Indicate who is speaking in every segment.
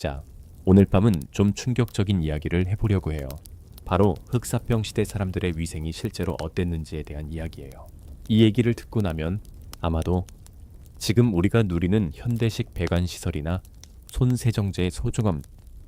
Speaker 1: 자, 오늘 밤은 좀 충격적인 이야기를 해보려고 해요. 바로 흑사병 시대 사람들의 위생이 실제로 어땠는지에 대한 이야기예요. 이 얘기를 듣고 나면 아마도 지금 우리가 누리는 현대식 배관 시설이나 손세정제의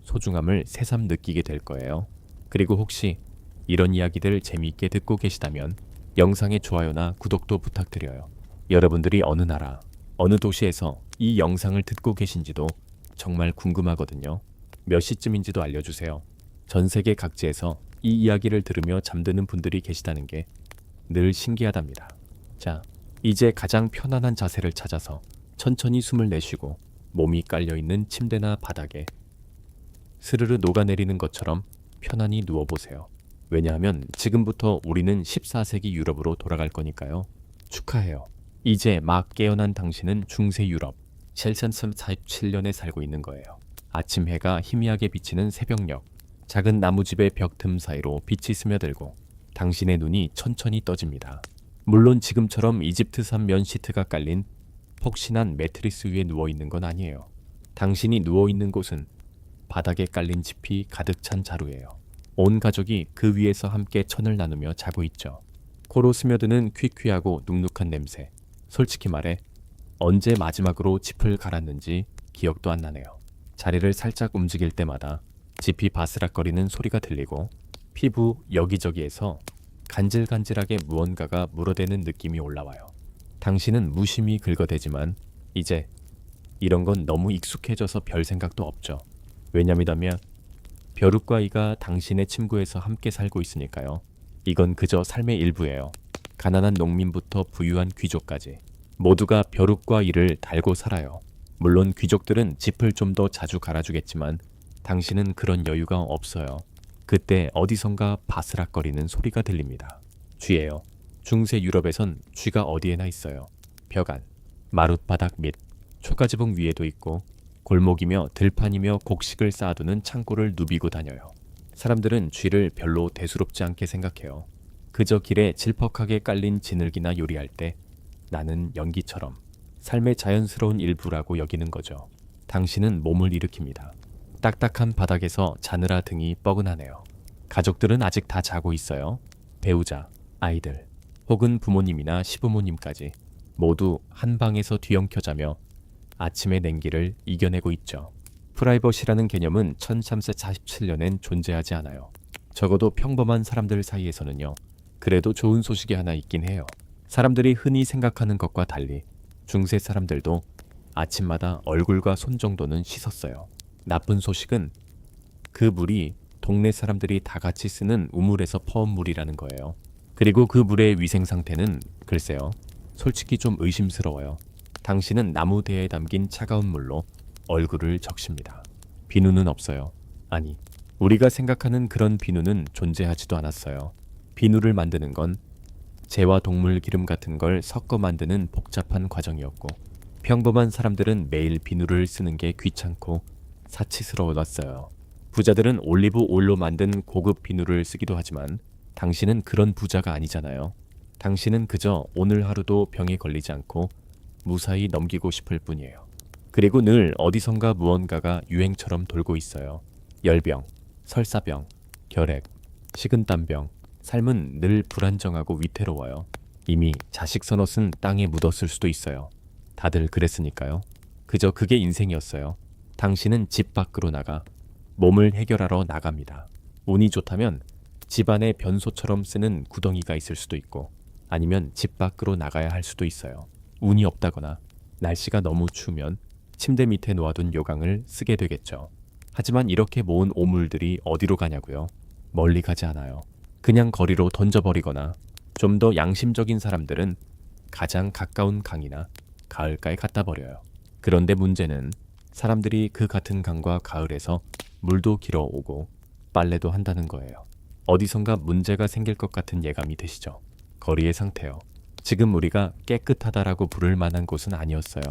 Speaker 1: 소중함을 새삼 느끼게 될 거예요. 그리고 혹시 이런 이야기들 재미있게 듣고 계시다면 영상의 좋아요나 구독도 부탁드려요. 여러분들이 어느 나라, 어느 도시에서 이 영상을 듣고 계신지도 정말 궁금하거든요. 몇 시쯤인지도 알려주세요. 전 세계 각지에서 이 이야기를 들으며 잠드는 분들이 계시다는 게 늘 신기하답니다. 자, 이제 가장 편안한 자세를 찾아서 천천히 숨을 내쉬고 몸이 깔려있는 침대나 바닥에 스르르 녹아내리는 것처럼 편안히 누워보세요. 왜냐하면 지금부터 우리는 14세기 유럽으로 돌아갈 거니까요. 축하해요. 이제 막 깨어난 당신은 중세 유럽 1347년에 살고 있는 거예요. 아침 해가 희미하게 비치는 새벽녘, 작은 나무집의 벽 틈 사이로 빛이 스며들고 당신의 눈이 천천히 떠집니다. 물론 지금처럼 이집트산 면 시트가 깔린 폭신한 매트리스 위에 누워있는 건 아니에요. 당신이 누워있는 곳은 바닥에 깔린 짚이 가득 찬 자루예요. 온 가족이 그 위에서 함께 천을 나누며 자고 있죠. 코로 스며드는 퀴퀴하고 눅눅한 냄새. 솔직히 말해 언제 마지막으로 짚을 갈았는지 기억도 안 나네요. 자리를 살짝 움직일 때마다 짚이 바스락거리는 소리가 들리고 피부 여기저기에서 간질간질하게 무언가가 물어대는 느낌이 올라와요. 당신은 무심히 긁어대지만 이제 이런 건 너무 익숙해져서 별 생각도 없죠. 왜냐면 벼룩과 이가 당신의 침구에서 함께 살고 있으니까요. 이건 그저 삶의 일부예요. 가난한 농민부터 부유한 귀족까지 모두가 벼룩과 이를 달고 살아요. 물론 귀족들은 짚을 좀 더 자주 갈아주겠지만 당신은 그런 여유가 없어요. 그때 어디선가 바스락거리는 소리가 들립니다. 쥐예요. 중세 유럽에선 쥐가 어디에나 있어요. 벽안, 마룻바닥 및 초가지붕 위에도 있고 골목이며 들판이며 곡식을 쌓아두는 창고를 누비고 다녀요. 사람들은 쥐를 별로 대수롭지 않게 생각해요. 그저 길에 질퍽하게 깔린 지늘기나 요리할 때 나는 연기처럼 삶의 자연스러운 일부라고 여기는 거죠. 당신은 몸을 일으킵니다. 딱딱한 바닥에서 자느라 등이 뻐근하네요. 가족들은 아직 다 자고 있어요. 배우자, 아이들, 혹은 부모님이나 시부모님까지 모두 한 방에서 뒤엉켜 자며 아침의 냉기를 이겨내고 있죠. 프라이버시라는 개념은 1347년엔 존재하지 않아요. 적어도 평범한 사람들 사이에서는요. 그래도 좋은 소식이 하나 있긴 해요. 사람들이 흔히 생각하는 것과 달리 중세 사람들도 아침마다 얼굴과 손 정도는 씻었어요. 나쁜 소식은 그 물이 동네 사람들이 다 같이 쓰는 우물에서 퍼온 물이라는 거예요. 그리고 그 물의 위생 상태는 글쎄요. 솔직히 좀 의심스러워요. 당신은 나무대에 담긴 차가운 물로 얼굴을 적십니다. 비누는 없어요. 아니, 우리가 생각하는 그런 비누는 존재하지도 않았어요. 비누를 만드는 건 재와 동물 기름 같은 걸 섞어 만드는 복잡한 과정이었고 평범한 사람들은 매일 비누를 쓰는 게 귀찮고 사치스러웠어요. 부자들은 올리브 오일로 만든 고급 비누를 쓰기도 하지만 당신은 그런 부자가 아니잖아요. 당신은 그저 오늘 하루도 병에 걸리지 않고 무사히 넘기고 싶을 뿐이에요. 그리고 늘 어디선가 무언가가 유행처럼 돌고 있어요. 열병, 설사병, 결핵, 식은땀병. 삶은 늘 불안정하고 위태로워요. 이미 자식 서넛은 땅에 묻었을 수도 있어요. 다들 그랬으니까요. 그저 그게 인생이었어요. 당신은 집 밖으로 나가 몸을 해결하러 나갑니다. 운이 좋다면 집 안에 변소처럼 쓰는 구덩이가 있을 수도 있고 아니면 집 밖으로 나가야 할 수도 있어요. 운이 없다거나 날씨가 너무 추우면 침대 밑에 놓아둔 요강을 쓰게 되겠죠. 하지만 이렇게 모은 오물들이 어디로 가냐고요? 멀리 가지 않아요. 그냥 거리로 던져버리거나 좀 더 양심적인 사람들은 가장 가까운 강이나 가을가에 갖다 버려요. 그런데 문제는 사람들이 그 같은 강과 가을에서 물도 길어오고 빨래도 한다는 거예요. 어디선가 문제가 생길 것 같은 예감이 드시죠? 거리의 상태요. 지금 우리가 깨끗하다라고 부를 만한 곳은 아니었어요.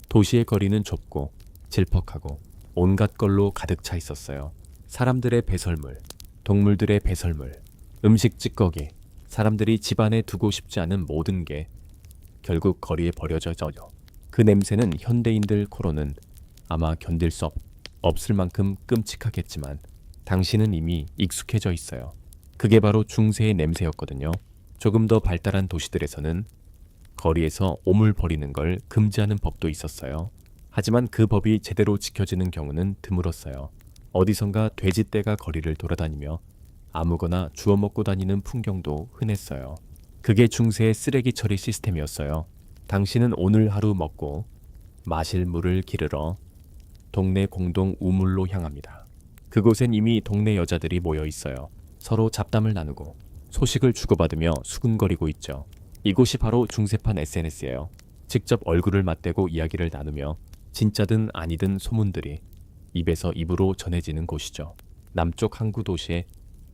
Speaker 1: 도시의 거리는 좁고 질퍽하고 온갖 걸로 가득 차 있었어요. 사람들의 배설물, 동물들의 배설물, 음식 찌꺼기, 사람들이 집안에 두고 싶지 않은 모든 게 결국 거리에 버려져요. 그 냄새는 현대인들 코로는 아마 견딜 수 없을 만큼 끔찍하겠지만 당신은 이미 익숙해져 있어요. 그게 바로 중세의 냄새였거든요. 조금 더 발달한 도시들에서는 거리에서 오물 버리는 걸 금지하는 법도 있었어요. 하지만 그 법이 제대로 지켜지는 경우는 드물었어요. 어디선가 돼지떼가 거리를 돌아다니며 아무거나 주워 먹고 다니는 풍경도 흔했어요. 그게 중세의 쓰레기 처리 시스템이었어요. 당신은 오늘 하루 먹고 마실 물을 기르러 동네 공동 우물로 향합니다. 그곳엔 이미 동네 여자들이 모여 있어요. 서로 잡담을 나누고 소식을 주고받으며 수군거리고 있죠. 이곳이 바로 중세판 SNS예요. 직접 얼굴을 맞대고 이야기를 나누며 진짜든 아니든 소문들이 입에서 입으로 전해지는 곳이죠. 남쪽 항구 도시에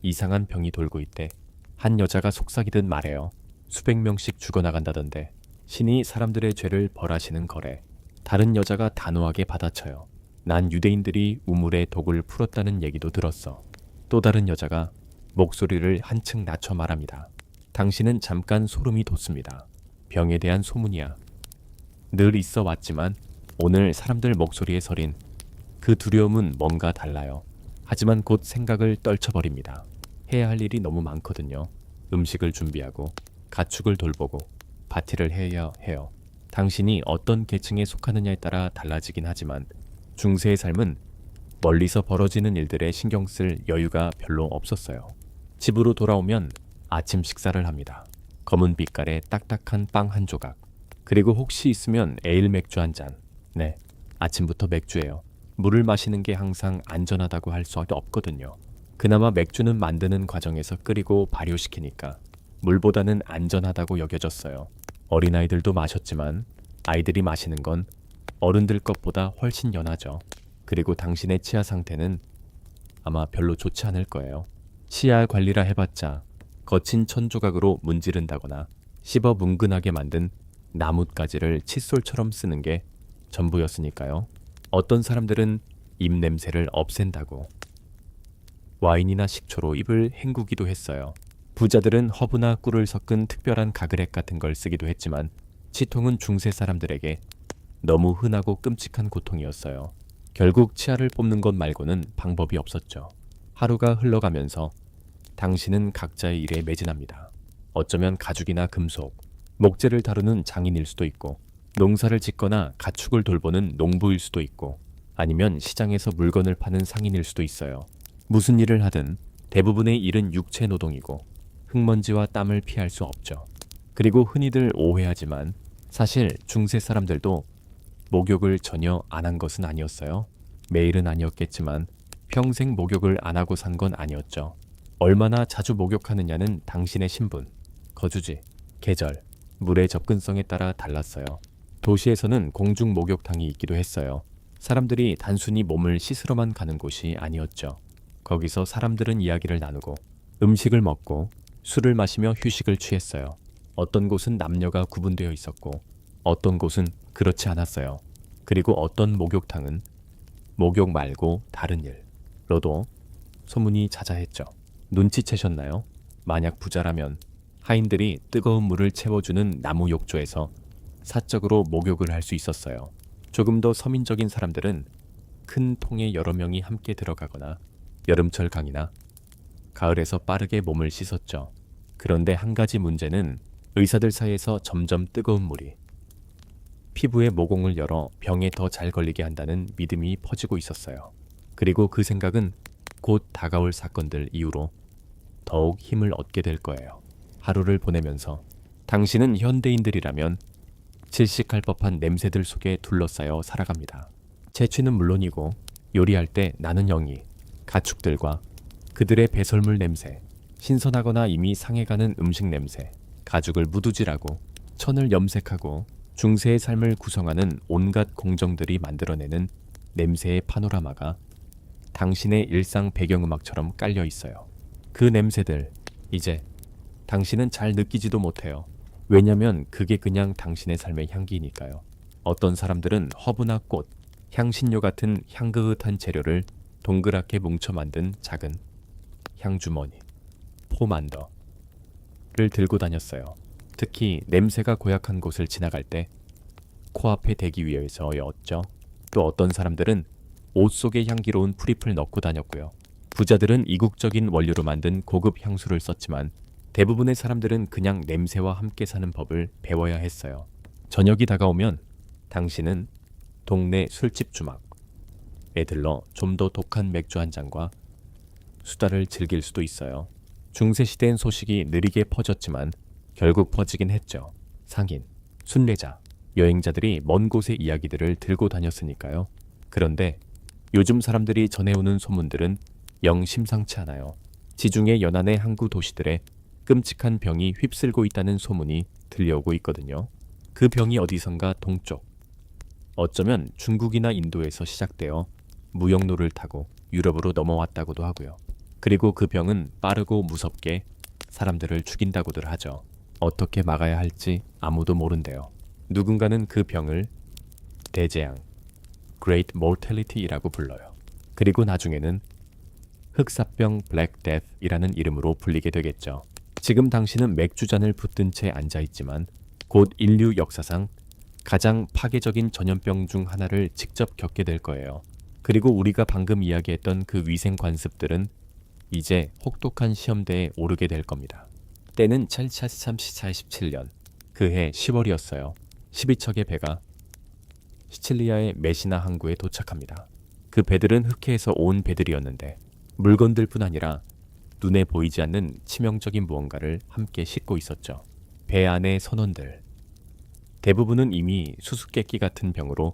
Speaker 1: 이상한 병이 돌고 있대. 한 여자가 속삭이듯 말해요. 수백 명씩 죽어나간다던데. 신이 사람들의 죄를 벌하시는 거래. 다른 여자가 단호하게 받아쳐요. 난 유대인들이 우물에 독을 풀었다는 얘기도 들었어. 또 다른 여자가 목소리를 한층 낮춰 말합니다. 당신은 잠깐 소름이 돋습니다. 병에 대한 소문이야. 늘 있어 왔지만 오늘 사람들 목소리에 서린 그 두려움은 뭔가 달라요. 하지만 곧 생각을 떨쳐버립니다. 해야 할 일이 너무 많거든요. 음식을 준비하고 가축을 돌보고 파티를 해야 해요. 당신이 어떤 계층에 속하느냐에 따라 달라지긴 하지만 중세의 삶은 멀리서 벌어지는 일들에 신경 쓸 여유가 별로 없었어요. 집으로 돌아오면 아침 식사를 합니다. 검은 빛깔의 딱딱한 빵 한 조각, 그리고 혹시 있으면 에일 맥주 한 잔. 네, 아침부터 맥주예요. 물을 마시는 게 항상 안전하다고 할 수 없거든요. 그나마 맥주는 만드는 과정에서 끓이고 발효시키니까 물보다는 안전하다고 여겨졌어요. 어린아이들도 마셨지만 아이들이 마시는 건 어른들 것보다 훨씬 연하죠. 그리고 당신의 치아 상태는 아마 별로 좋지 않을 거예요. 치아 관리라 해봤자 거친 천조각으로 문지른다거나 씹어 뭉근하게 만든 나뭇가지를 칫솔처럼 쓰는 게 전부였으니까요. 어떤 사람들은 입 냄새를 없앤다고 와인이나 식초로 입을 헹구기도 했어요. 부자들은 허브나 꿀을 섞은 특별한 가글액 같은 걸 쓰기도 했지만 치통은 중세 사람들에게 너무 흔하고 끔찍한 고통이었어요. 결국 치아를 뽑는 것 말고는 방법이 없었죠. 하루가 흘러가면서 당신은 각자의 일에 매진합니다. 어쩌면 가죽이나 금속, 목재를 다루는 장인일 수도 있고, 농사를 짓거나 가축을 돌보는 농부일 수도 있고, 아니면 시장에서 물건을 파는 상인일 수도 있어요. 무슨 일을 하든 대부분의 일은 육체 노동이고 흙먼지와 땀을 피할 수 없죠. 그리고 흔히들 오해하지만 사실 중세 사람들도 목욕을 전혀 안 한 것은 아니었어요. 매일은 아니었겠지만 평생 목욕을 안 하고 산 건 아니었죠. 얼마나 자주 목욕하느냐는 당신의 신분, 거주지, 계절, 물의 접근성에 따라 달랐어요. 도시에서는 공중 목욕탕이 있기도 했어요. 사람들이 단순히 몸을 씻으러만 가는 곳이 아니었죠. 거기서 사람들은 이야기를 나누고 음식을 먹고 술을 마시며 휴식을 취했어요. 어떤 곳은 남녀가 구분되어 있었고 어떤 곳은 그렇지 않았어요. 그리고 어떤 목욕탕은 목욕 말고 다른 일로도 소문이 자자했죠. 눈치채셨나요? 만약 부자라면 하인들이 뜨거운 물을 채워주는 나무 욕조에서 사적으로 목욕을 할 수 있었어요. 조금 더 서민적인 사람들은 큰 통에 여러 명이 함께 들어가거나 여름철 강이나 가을에서 빠르게 몸을 씻었죠. 그런데 한 가지 문제는 의사들 사이에서 점점 뜨거운 물이 피부의 모공을 열어 병에 더 잘 걸리게 한다는 믿음이 퍼지고 있었어요. 그리고 그 생각은 곧 다가올 사건들 이후로 더욱 힘을 얻게 될 거예요. 하루를 보내면서 당신은 현대인들이라면 질식할 법한 냄새들 속에 둘러싸여 살아갑니다. 채취는 물론이고 요리할 때 나는 영이 가축들과 그들의 배설물 냄새, 신선하거나 이미 상해가는 음식 냄새, 가죽을 무두질하고 천을 염색하고 중세의 삶을 구성하는 온갖 공정들이 만들어내는 냄새의 파노라마가 당신의 일상 배경음악처럼 깔려 있어요. 그 냄새들, 이제 당신은 잘 느끼지도 못해요. 왜냐면 그게 그냥 당신의 삶의 향기니까요. 어떤 사람들은 허브나 꽃, 향신료 같은 향그릇한 재료를 동그랗게 뭉쳐 만든 작은 향주머니, 포만더를 들고 다녔어요. 특히 냄새가 고약한 곳을 지나갈 때 코앞에 대기 위해서였죠. 또 어떤 사람들은 옷 속에 향기로운 풀잎을 넣고 다녔고요. 부자들은 이국적인 원료로 만든 고급 향수를 썼지만 대부분의 사람들은 그냥 냄새와 함께 사는 법을 배워야 했어요. 저녁이 다가오면 당신은 동네 술집 주막에 들러 좀 더 독한 맥주 한 잔과 수다를 즐길 수도 있어요. 중세시대엔 소식이 느리게 퍼졌지만 결국 퍼지긴 했죠. 상인, 순례자, 여행자들이 먼 곳의 이야기들을 들고 다녔으니까요. 그런데 요즘 사람들이 전해오는 소문들은 영 심상치 않아요. 지중해 연안의 항구 도시들에 끔찍한 병이 휩쓸고 있다는 소문이 들려오고 있거든요. 그 병이 어디선가 동쪽, 어쩌면 중국이나 인도에서 시작되어 무역로를 타고 유럽으로 넘어왔다고도 하고요. 그리고 그 병은 빠르고 무섭게 사람들을 죽인다고들 하죠. 어떻게 막아야 할지 아무도 모른대요. 누군가는 그 병을 대재앙, Great Mortality이라고 불러요. 그리고 나중에는 흑사병 Black Death이라는 이름으로 불리게 되겠죠. 지금 당신은 맥주잔을 붙든 채 앉아있지만 곧 인류 역사상 가장 파괴적인 전염병 중 하나를 직접 겪게 될 거예요. 그리고 우리가 방금 이야기했던 그 위생 관습들은 이제 혹독한 시험대에 오르게 될 겁니다. 때는 747년 그해 10월이었어요. 12척의 배가 시칠리아의 메시나 항구에 도착합니다. 그 배들은 흑해에서 온 배들이었는데 물건들뿐 아니라 눈에 보이지 않는 치명적인 무언가를 함께 싣고 있었죠. 배 안의 선원들 대부분은 이미 수수께끼 같은 병으로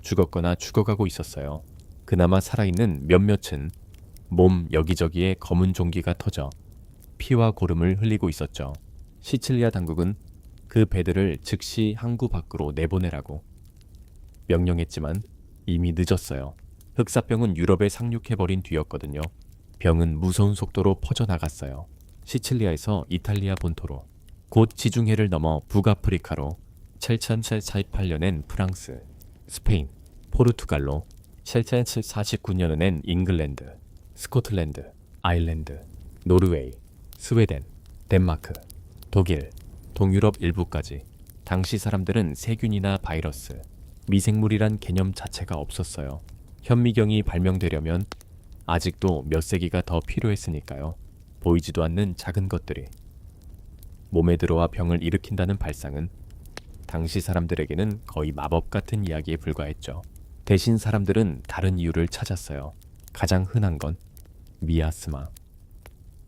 Speaker 1: 죽었거나 죽어가고 있었어요. 그나마 살아있는 몇몇은 몸 여기저기에 검은 종기가 터져 피와 고름을 흘리고 있었죠. 시칠리아 당국은 그 배들을 즉시 항구 밖으로 내보내라고 명령했지만 이미 늦었어요. 흑사병은 유럽에 상륙해버린 뒤였거든요. 병은 무서운 속도로 퍼져나갔어요. 시칠리아에서 이탈리아 본토로, 곧 지중해를 넘어 북아프리카로, 7748년엔 프랑스, 스페인, 포르투갈로, 7749년엔 잉글랜드, 스코틀랜드, 아일랜드, 노르웨이, 스웨덴, 덴마크, 독일, 동유럽 일부까지 당시 사람들은 세균이나 바이러스, 미생물이란 개념 자체가 없었어요. 현미경이 발명되려면 아직도 몇 세기가 더 필요했으니까요. 보이지도 않는 작은 것들이 몸에 들어와 병을 일으킨다는 발상은 당시 사람들에게는 거의 마법 같은 이야기에 불과했죠. 대신 사람들은 다른 이유를 찾았어요. 가장 흔한 건 미아스마,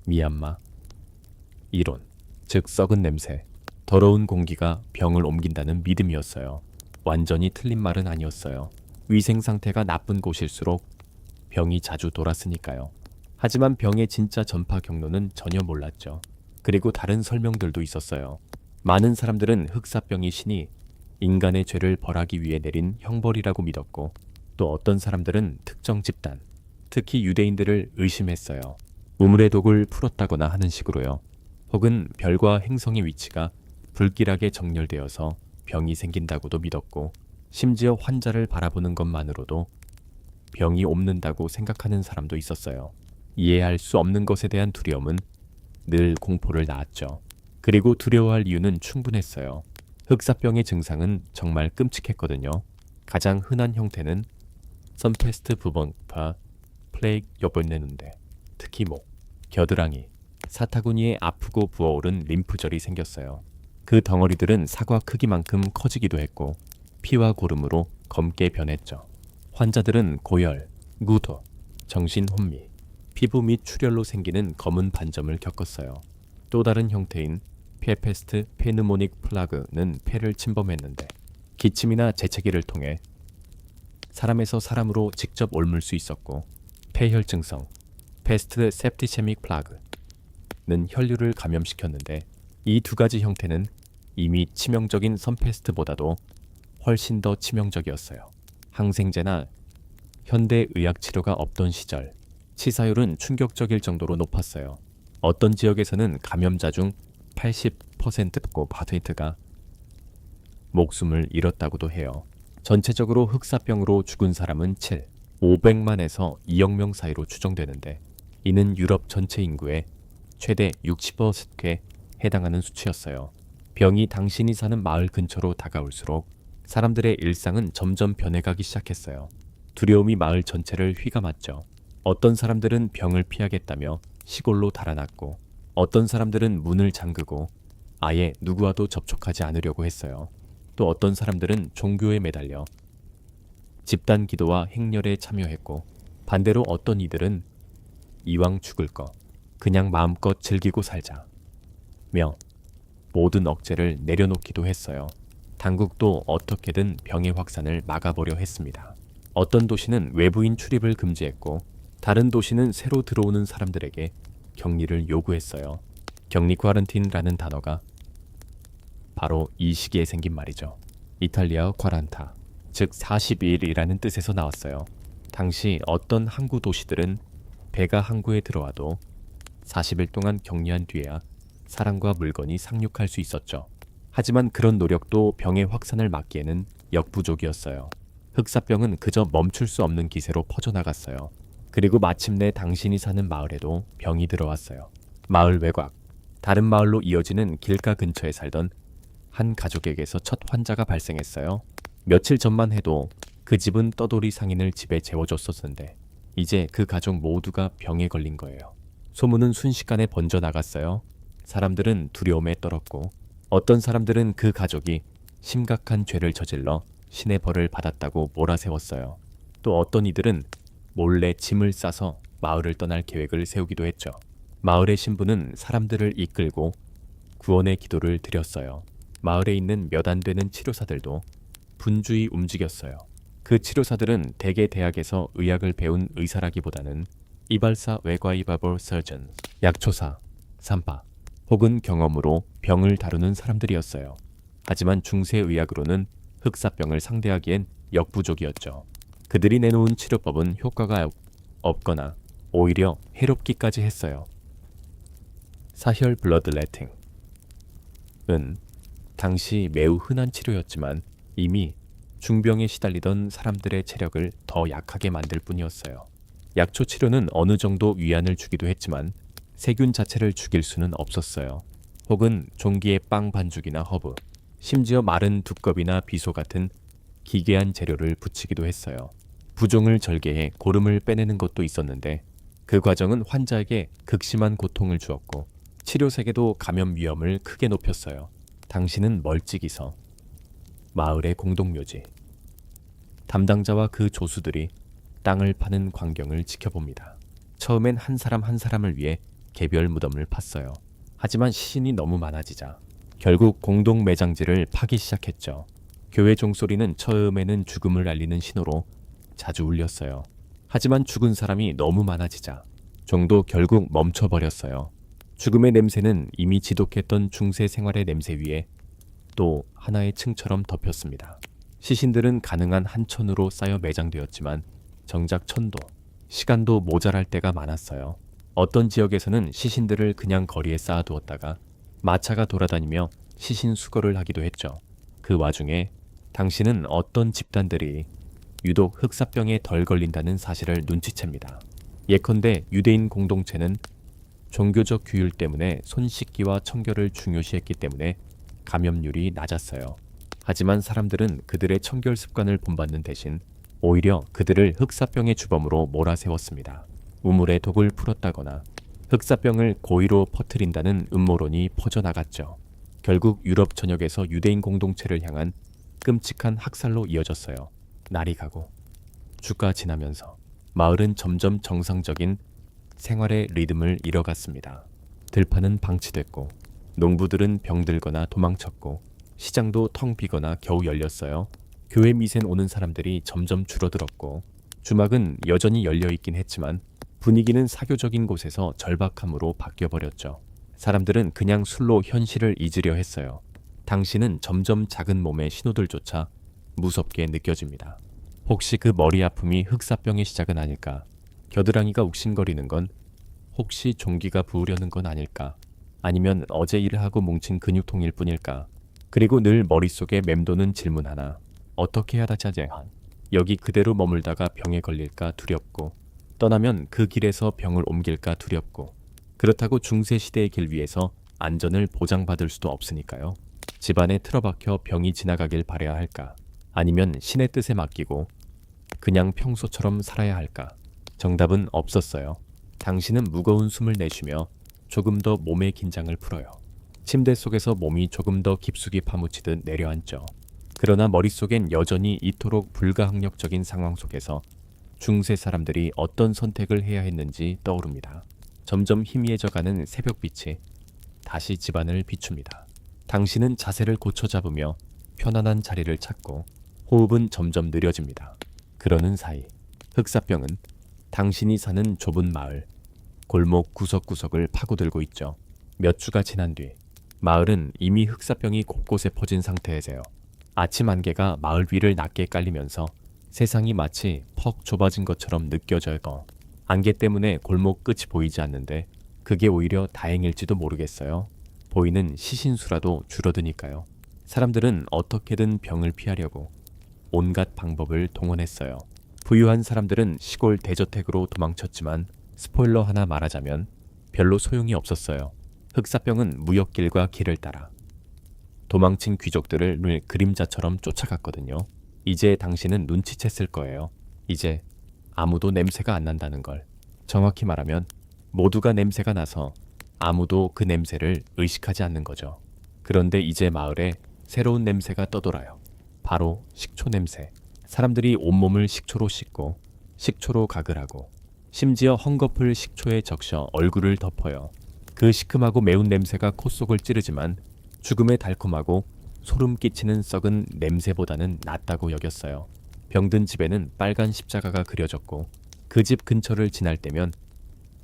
Speaker 1: 미얀마, 이론, 즉 썩은 냄새, 더러운 공기가 병을 옮긴다는 믿음이었어요. 완전히 틀린 말은 아니었어요. 위생 상태가 나쁜 곳일수록 병이 자주 돌았으니까요. 하지만 병의 진짜 전파 경로는 전혀 몰랐죠. 그리고 다른 설명들도 있었어요. 많은 사람들은 흑사병이 신이 인간의 죄를 벌하기 위해 내린 형벌이라고 믿었고, 또 어떤 사람들은 특정 집단, 특히 유대인들을 의심했어요. 우물의 독을 풀었다거나 하는 식으로요. 혹은 별과 행성의 위치가 불길하게 정렬되어서 병이 생긴다고도 믿었고, 심지어 환자를 바라보는 것만으로도 병이 옮는다고 생각하는 사람도 있었어요. 이해할 수 없는 것에 대한 두려움은 늘 공포를 낳았죠. 그리고 두려워할 이유는 충분했어요. 흑사병의 증상은 정말 끔찍했거든요. 가장 흔한 형태는 선페스트 부번파 플레이크였는데 특히 목, 겨드랑이, 사타구니에 아프고 부어오른 림프절이 생겼어요. 그 덩어리들은 사과 크기만큼 커지기도 했고 피와 고름으로 검게 변했죠. 환자들은 고열, 구토, 정신혼미, 피부 및 출혈로 생기는 검은 반점을 겪었어요. 또 다른 형태인 페페스트 페느모닉 플라그는 폐를 침범했는데 기침이나 재채기를 통해 사람에서 사람으로 직접 옮을 수 있었고, 폐혈증성 페스트 세프티체믹 플라그는 혈류를 감염시켰는데 이 두 가지 형태는 이미 치명적인 선페스트보다도 훨씬 더 치명적이었어요. 항생제나 현대 의학 치료가 없던 시절 치사율은 충격적일 정도로 높았어요. 어떤 지역에서는 감염자 중 80%가 목숨을 잃었다고도 해요. 전체적으로 흑사병으로 죽은 사람은 500만에서 2억 명 사이로 추정되는데, 이는 유럽 전체 인구의 최대 60%에 해당하는 수치였어요. 병이 당신이 사는 마을 근처로 다가올수록 사람들의 일상은 점점 변해가기 시작했어요. 두려움이 마을 전체를 휘감았죠. 어떤 사람들은 병을 피하겠다며 시골로 달아났고 어떤 사람들은 문을 잠그고 아예 누구와도 접촉하지 않으려고 했어요. 또 어떤 사람들은 종교에 매달려 집단 기도와 행렬에 참여했고 반대로 어떤 이들은 이왕 죽을 거 그냥 마음껏 즐기고 살자 며 모든 억제를 내려놓기도 했어요. 당국도 어떻게든 병의 확산을 막아보려 했습니다. 어떤 도시는 외부인 출입을 금지했고 다른 도시는 새로 들어오는 사람들에게 격리를 요구했어요. 격리 쿼런틴이라는 단어가 바로 이 시기에 생긴 말이죠. 이탈리아어 쿼란타, 즉 42일이라는 뜻에서 나왔어요. 당시 어떤 항구 도시들은 배가 항구에 들어와도 40일 동안 격리한 뒤에야 사람과 물건이 상륙할 수 있었죠. 하지만 그런 노력도 병의 확산을 막기에는 역부족이었어요. 흑사병은 그저 멈출 수 없는 기세로 퍼져나갔어요. 그리고 마침내 당신이 사는 마을에도 병이 들어왔어요. 마을 외곽, 다른 마을로 이어지는 길가 근처에 살던 한 가족에게서 첫 환자가 발생했어요. 며칠 전만 해도 그 집은 떠돌이 상인을 집에 재워줬었는데 이제 그 가족 모두가 병에 걸린 거예요. 소문은 순식간에 번져나갔어요. 사람들은 두려움에 떨었고 어떤 사람들은 그 가족이 심각한 죄를 저질러 신의 벌을 받았다고 몰아세웠어요. 또 어떤 이들은 몰래 짐을 싸서 마을을 떠날 계획을 세우기도 했죠. 마을의 신부는 사람들을 이끌고 구원의 기도를 드렸어요. 마을에 있는 몇 안 되는 치료사들도 분주히 움직였어요. 그 치료사들은 대개 대학에서 의학을 배운 의사라기보다는 이발사 외과의바볼 서전, 약초사, 산파 혹은 경험으로 병을 다루는 사람들이었어요. 하지만 중세의학으로는 흑사병을 상대하기엔 역부족이었죠. 그들이 내놓은 치료법은 효과가 없거나 오히려 해롭기까지 했어요. 사혈 블러드레팅은 당시 매우 흔한 치료였지만 이미 중병에 시달리던 사람들의 체력을 더 약하게 만들 뿐이었어요. 약초 치료는 어느 정도 위안을 주기도 했지만 세균 자체를 죽일 수는 없었어요. 혹은 종기의 빵 반죽이나 허브, 심지어 마른 두껍이나 비소 같은 기괴한 재료를 붙이기도 했어요. 부종을 절개해 고름을 빼내는 것도 있었는데 그 과정은 환자에게 극심한 고통을 주었고 치료색에도 감염 위험을 크게 높였어요. 당신은 멀찍이서 마을의 공동묘지, 담당자와 그 조수들이 땅을 파는 광경을 지켜봅니다. 처음엔 한 사람 한 사람을 위해 개별 무덤을 팠어요. 하지만 시신이 너무 많아지자 결국 공동 매장지를 파기 시작했죠. 교회 종소리는 처음에는 죽음을 알리는 신호로 자주 울렸어요. 하지만 죽은 사람이 너무 많아지자 종도 결국 멈춰버렸어요. 죽음의 냄새는 이미 지독했던 중세 생활의 냄새 위에 또 하나의 층처럼 덮였습니다. 시신들은 가능한 한 천으로 쌓여 매장되었지만 정작 천도, 시간도 모자랄 때가 많았어요. 어떤 지역에서는 시신들을 그냥 거리에 쌓아두었다가 마차가 돌아다니며 시신 수거를 하기도 했죠. 그 와중에 당신은 어떤 집단들이 유독 흑사병에 덜 걸린다는 사실을 눈치챕니다. 예컨대 유대인 공동체는 종교적 규율 때문에 손 씻기와 청결을 중요시했기 때문에 감염률이 낮았어요. 하지만 사람들은 그들의 청결 습관을 본받는 대신 오히려 그들을 흑사병의 주범으로 몰아세웠습니다. 우물에 독을 풀었다거나 흑사병을 고의로 퍼뜨린다는 음모론이 퍼져나갔죠. 결국 유럽 전역에서 유대인 공동체를 향한 끔찍한 학살로 이어졌어요. 날이 가고 주가 지나면서 마을은 점점 정상적인 생활의 리듬을 잃어갔습니다. 들판은 방치됐고 농부들은 병들거나 도망쳤고 시장도 텅 비거나 겨우 열렸어요. 교회 미센 오는 사람들이 점점 줄어들었고 주막은 여전히 열려있긴 했지만 분위기는 사교적인 곳에서 절박함으로 바뀌어버렸죠. 사람들은 그냥 술로 현실을 잊으려 했어요. 당신은 점점 작은 몸의 신호들조차 무섭게 느껴집니다. 혹시 그 머리 아픔이 흑사병의 시작은 아닐까? 겨드랑이가 욱신거리는 건 혹시 종기가 부으려는 건 아닐까? 아니면 어제 일을 하고 뭉친 근육통일 뿐일까? 그리고 늘 머릿속에 맴도는 질문 하나. 어떻게 해야 하지? 여기 그대로 머물다가 병에 걸릴까 두렵고 떠나면 그 길에서 병을 옮길까 두렵고 그렇다고 중세시대의 길 위에서 안전을 보장받을 수도 없으니까요. 집안에 틀어박혀 병이 지나가길 바라야 할까? 아니면 신의 뜻에 맡기고 그냥 평소처럼 살아야 할까? 정답은 없었어요. 당신은 무거운 숨을 내쉬며 조금 더 몸의 긴장을 풀어요. 침대 속에서 몸이 조금 더 깊숙이 파묻히듯 내려앉죠. 그러나 머릿속엔 여전히 이토록 불가항력적인 상황 속에서 중세 사람들이 어떤 선택을 해야 했는지 떠오릅니다. 점점 희미해져가는 새벽빛이 다시 집안을 비춥니다. 당신은 자세를 고쳐 잡으며 편안한 자리를 찾고 호흡은 점점 느려집니다. 그러는 사이 흑사병은 당신이 사는 좁은 마을, 골목 구석구석을 파고들고 있죠. 몇 주가 지난 뒤 마을은 이미 흑사병이 곳곳에 퍼진 상태에서요. 아침 안개가 마을 위를 낮게 깔리면서 세상이 마치 퍽 좁아진 것처럼 느껴져요. 안개 때문에 골목 끝이 보이지 않는데 그게 오히려 다행일지도 모르겠어요. 보이는 시신수라도 줄어드니까요. 사람들은 어떻게든 병을 피하려고 온갖 방법을 동원했어요. 부유한 사람들은 시골 대저택으로 도망쳤지만 스포일러 하나 말하자면 별로 소용이 없었어요. 흑사병은 무역길과 길을 따라 도망친 귀족들을 늘 그림자처럼 쫓아갔거든요. 이제 당신은 눈치챘을 거예요. 이제 아무도 냄새가 안 난다는 걸. 정확히 말하면 모두가 냄새가 나서 아무도 그 냄새를 의식하지 않는 거죠. 그런데 이제 마을에 새로운 냄새가 떠돌아요. 바로 식초 냄새. 사람들이 온몸을 식초로 씻고 식초로 가글 하고 심지어 헝겊을 식초에 적셔 얼굴을 덮어요. 그 시큼하고 매운 냄새가 콧속을 찌르지만 죽음의 달콤하고 소름 끼치는 썩은 냄새보다는 낫다고 여겼어요. 병든 집에는 빨간 십자가가 그려졌고 그 집 근처를 지날 때면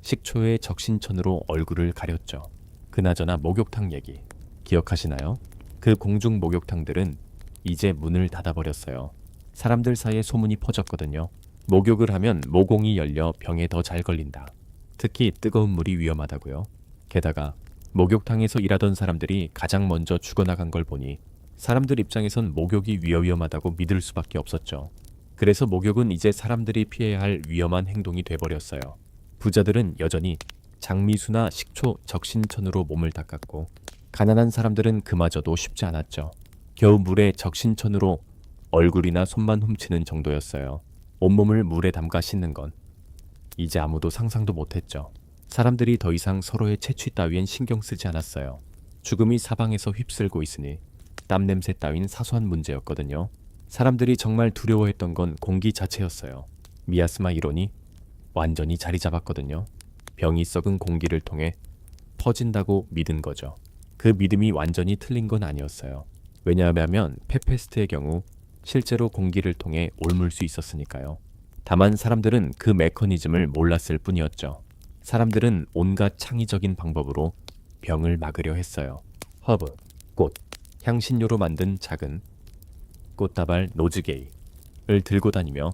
Speaker 1: 식초의 적신천으로 얼굴을 가렸죠. 그나저나 목욕탕 얘기 기억하시나요? 그 공중 목욕탕들은 이제 문을 닫아버렸어요. 사람들 사이에 소문이 퍼졌거든요. 목욕을 하면 모공이 열려 병에 더 잘 걸린다. 특히 뜨거운 물이 위험하다고요. 게다가 목욕탕에서 일하던 사람들이 가장 먼저 죽어나간 걸 보니 사람들 입장에선 목욕이 위험하다고 믿을 수밖에 없었죠. 그래서 목욕은 이제 사람들이 피해야 할 위험한 행동이 돼버렸어요. 부자들은 여전히 장미수나 식초, 적신천으로 몸을 닦았고 가난한 사람들은 그마저도 쉽지 않았죠. 겨우 물에 적신천으로 얼굴이나 손만 훔치는 정도였어요. 온몸을 물에 담가 씻는 건 이제 아무도 상상도 못했죠. 사람들이 더 이상 서로의 채취 따위엔 신경 쓰지 않았어요. 죽음이 사방에서 휩쓸고 있으니 땀 냄새 따윈 사소한 문제였거든요. 사람들이 정말 두려워했던 건 공기 자체였어요. 미아스마 이론이 완전히 자리 잡았거든요. 병이 썩은 공기를 통해 퍼진다고 믿은 거죠. 그 믿음이 완전히 틀린 건 아니었어요. 왜냐하면 페페스트의 경우 실제로 공기를 통해 옮을 수 있었으니까요. 다만 사람들은 그 메커니즘을 몰랐을 뿐이었죠. 사람들은 온갖 창의적인 방법으로 병을 막으려 했어요. 허브, 꽃, 향신료로 만든 작은 꽃다발 노즈게이를 들고 다니며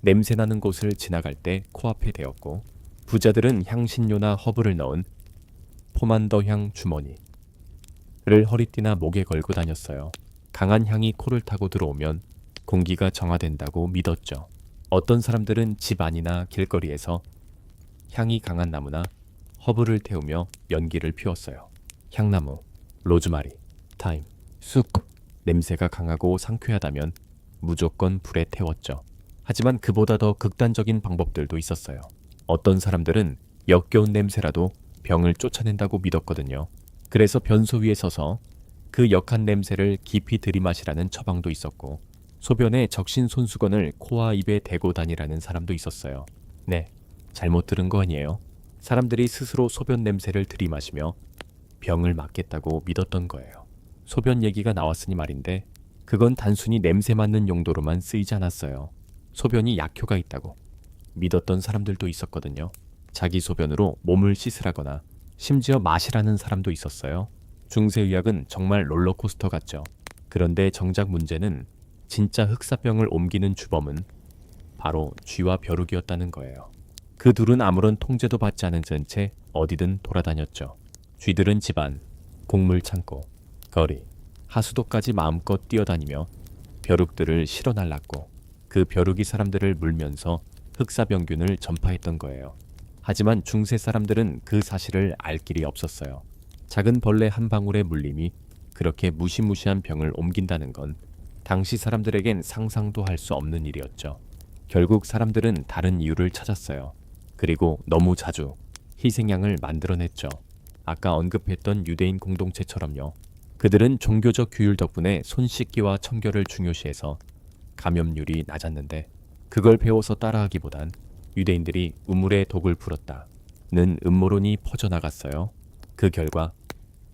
Speaker 1: 냄새나는 곳을 지나갈 때 코앞에 대었고 부자들은 향신료나 허브를 넣은 포만더향 주머니를 허리띠나 목에 걸고 다녔어요. 강한 향이 코를 타고 들어오면 공기가 정화된다고 믿었죠. 어떤 사람들은 집 안이나 길거리에서 향이 강한 나무나 허브를 태우며 연기를 피웠어요. 향나무, 로즈마리, 타임, 쑥. 냄새가 강하고 상쾌하다면 무조건 불에 태웠죠. 하지만 그보다 더 극단적인 방법들도 있었어요. 어떤 사람들은 역겨운 냄새라도 병을 쫓아낸다고 믿었거든요. 그래서 변소 위에 서서 그 역한 냄새를 깊이 들이마시라는 처방도 있었고 소변에 적신 손수건을 코와 입에 대고 다니라는 사람도 있었어요. 네, 잘못 들은 거 아니에요. 사람들이 스스로 소변 냄새를 들이마시며 병을 막겠다고 믿었던 거예요. 소변 얘기가 나왔으니 말인데 그건 단순히 냄새 맡는 용도로만 쓰이지 않았어요. 소변이 약효가 있다고 믿었던 사람들도 있었거든요. 자기 소변으로 몸을 씻으라거나 심지어 마시라는 사람도 있었어요. 중세의학은 정말 롤러코스터 같죠. 그런데 정작 문제는 진짜 흑사병을 옮기는 주범은 바로 쥐와 벼룩이었다는 거예요. 그 둘은 아무런 통제도 받지 않은 채 어디든 돌아다녔죠. 쥐들은 집안, 곡물 창고, 거리, 하수도까지 마음껏 뛰어다니며 벼룩들을 실어 날랐고 그 벼룩이 사람들을 물면서 흑사병균을 전파했던 거예요. 하지만 중세 사람들은 그 사실을 알 길이 없었어요. 작은 벌레 한 방울의 물림이 그렇게 무시무시한 병을 옮긴다는 건 당시 사람들에겐 상상도 할 수 없는 일이었죠. 결국 사람들은 다른 이유를 찾았어요. 그리고 너무 자주 희생양을 만들어냈죠. 아까 언급했던 유대인 공동체처럼요. 그들은 종교적 규율 덕분에 손 씻기와 청결을 중요시해서 감염률이 낮았는데 그걸 배워서 따라하기보단 유대인들이 우물에 독을 풀었다는 음모론이 퍼져나갔어요. 그 결과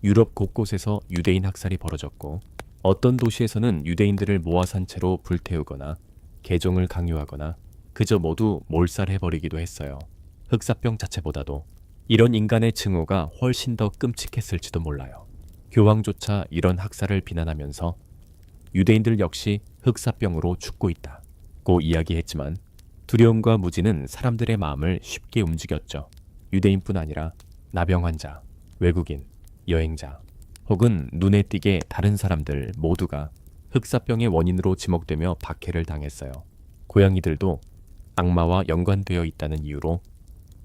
Speaker 1: 유럽 곳곳에서 유대인 학살이 벌어졌고 어떤 도시에서는 유대인들을 모아 산 채로 불태우거나 개종을 강요하거나 그저 모두 몰살해버리기도 했어요. 흑사병 자체보다도 이런 인간의 증오가 훨씬 더 끔찍했을지도 몰라요. 교황조차 이런 학살을 비난하면서 유대인들 역시 흑사병으로 죽고 있다고 이야기했지만 두려움과 무지는 사람들의 마음을 쉽게 움직였죠. 유대인뿐 아니라 나병 환자, 외국인, 여행자 혹은 눈에 띄게 다른 사람들 모두가 흑사병의 원인으로 지목되며 박해를 당했어요. 고양이들도 악마와 연관되어 있다는 이유로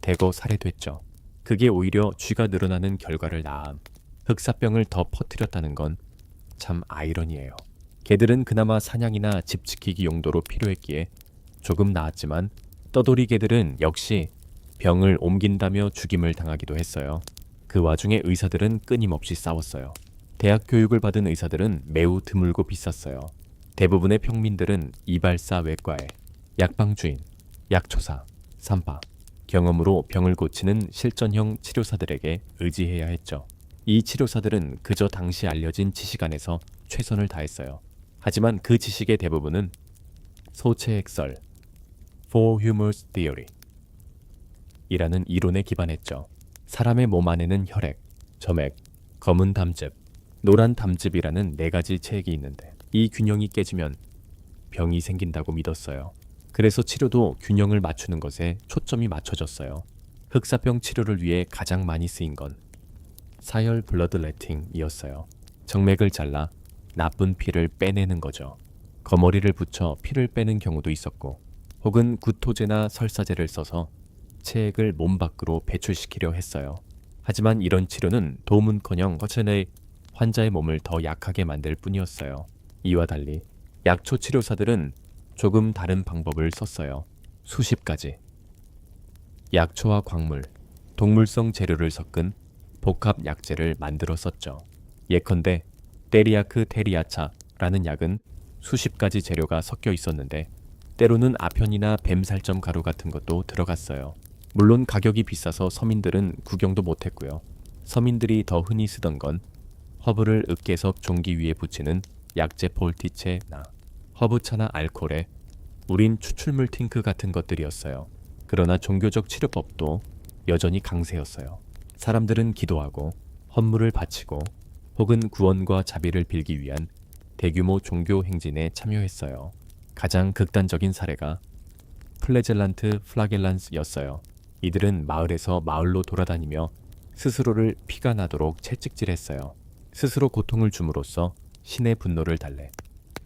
Speaker 1: 대거 살해됐죠. 그게 오히려 쥐가 늘어나는 결과를 낳아 흑사병을 더 퍼뜨렸다는 건 참 아이러니해요. 개들은 그나마 사냥이나 집 지키기 용도로 필요했기에 조금 나았지만 떠돌이 개들은 역시 병을 옮긴다며 죽임을 당하기도 했어요. 그 와중에 의사들은 끊임없이 싸웠어요. 대학 교육을 받은 의사들은 매우 드물고 비쌌어요. 대부분의 평민들은 이발사 외과에 약방주인, 약초사, 산파, 경험으로 병을 고치는 실전형 치료사들에게 의지해야 했죠. 이 치료사들은 그저 당시 알려진 지식 안에서 최선을 다했어요. 하지만 그 지식의 대부분은 소체액설, For Humors Theory 이라는 이론에 기반했죠. 사람의 몸 안에는 혈액, 점액, 검은 담즙, 노란 담즙이라는 4가지 체액이 있는데 이 균형이 깨지면 병이 생긴다고 믿었어요. 그래서 치료도 균형을 맞추는 것에 초점이 맞춰졌어요. 흑사병 치료를 위해 가장 많이 쓰인 건 사열 블러드레팅이었어요. 정맥을 잘라 나쁜 피를 빼내는 거죠. 거머리를 붙여 피를 빼는 경우도 있었고 혹은 구토제나 설사제를 써서 체액을 몸 밖으로 배출시키려 했어요. 하지만 이런 치료는 도움은커녕 거쳐내 환자의 몸을 더 약하게 만들 뿐이었어요. 이와 달리 약초 치료사들은 조금 다른 방법을 썼어요. 수십 가지 약초와 광물, 동물성 재료를 섞은 복합 약재를 만들어 썼죠. 예컨대 데리아크 테리아차라는 약은 수십 가지 재료가 섞여 있었는데 때로는 아편이나 뱀살점 가루 같은 것도 들어갔어요. 물론 가격이 비싸서 서민들은 구경도 못했고요. 서민들이 더 흔히 쓰던 건 허브를 으깨서 종기 위에 붙이는 약재 폴티체나 허브차나 알코올에 우린 추출물 팅크 같은 것들이었어요. 그러나 종교적 치료법도 여전히 강세였어요. 사람들은 기도하고 헌물을 바치고 혹은 구원과 자비를 빌기 위한 대규모 종교 행진에 참여했어요. 가장 극단적인 사례가 플레젤란트 플라겔란스였어요. 이들은 마을에서 마을로 돌아다니며 스스로를 피가 나도록 채찍질했어요. 스스로 고통을 줌으로써 신의 분노를 달래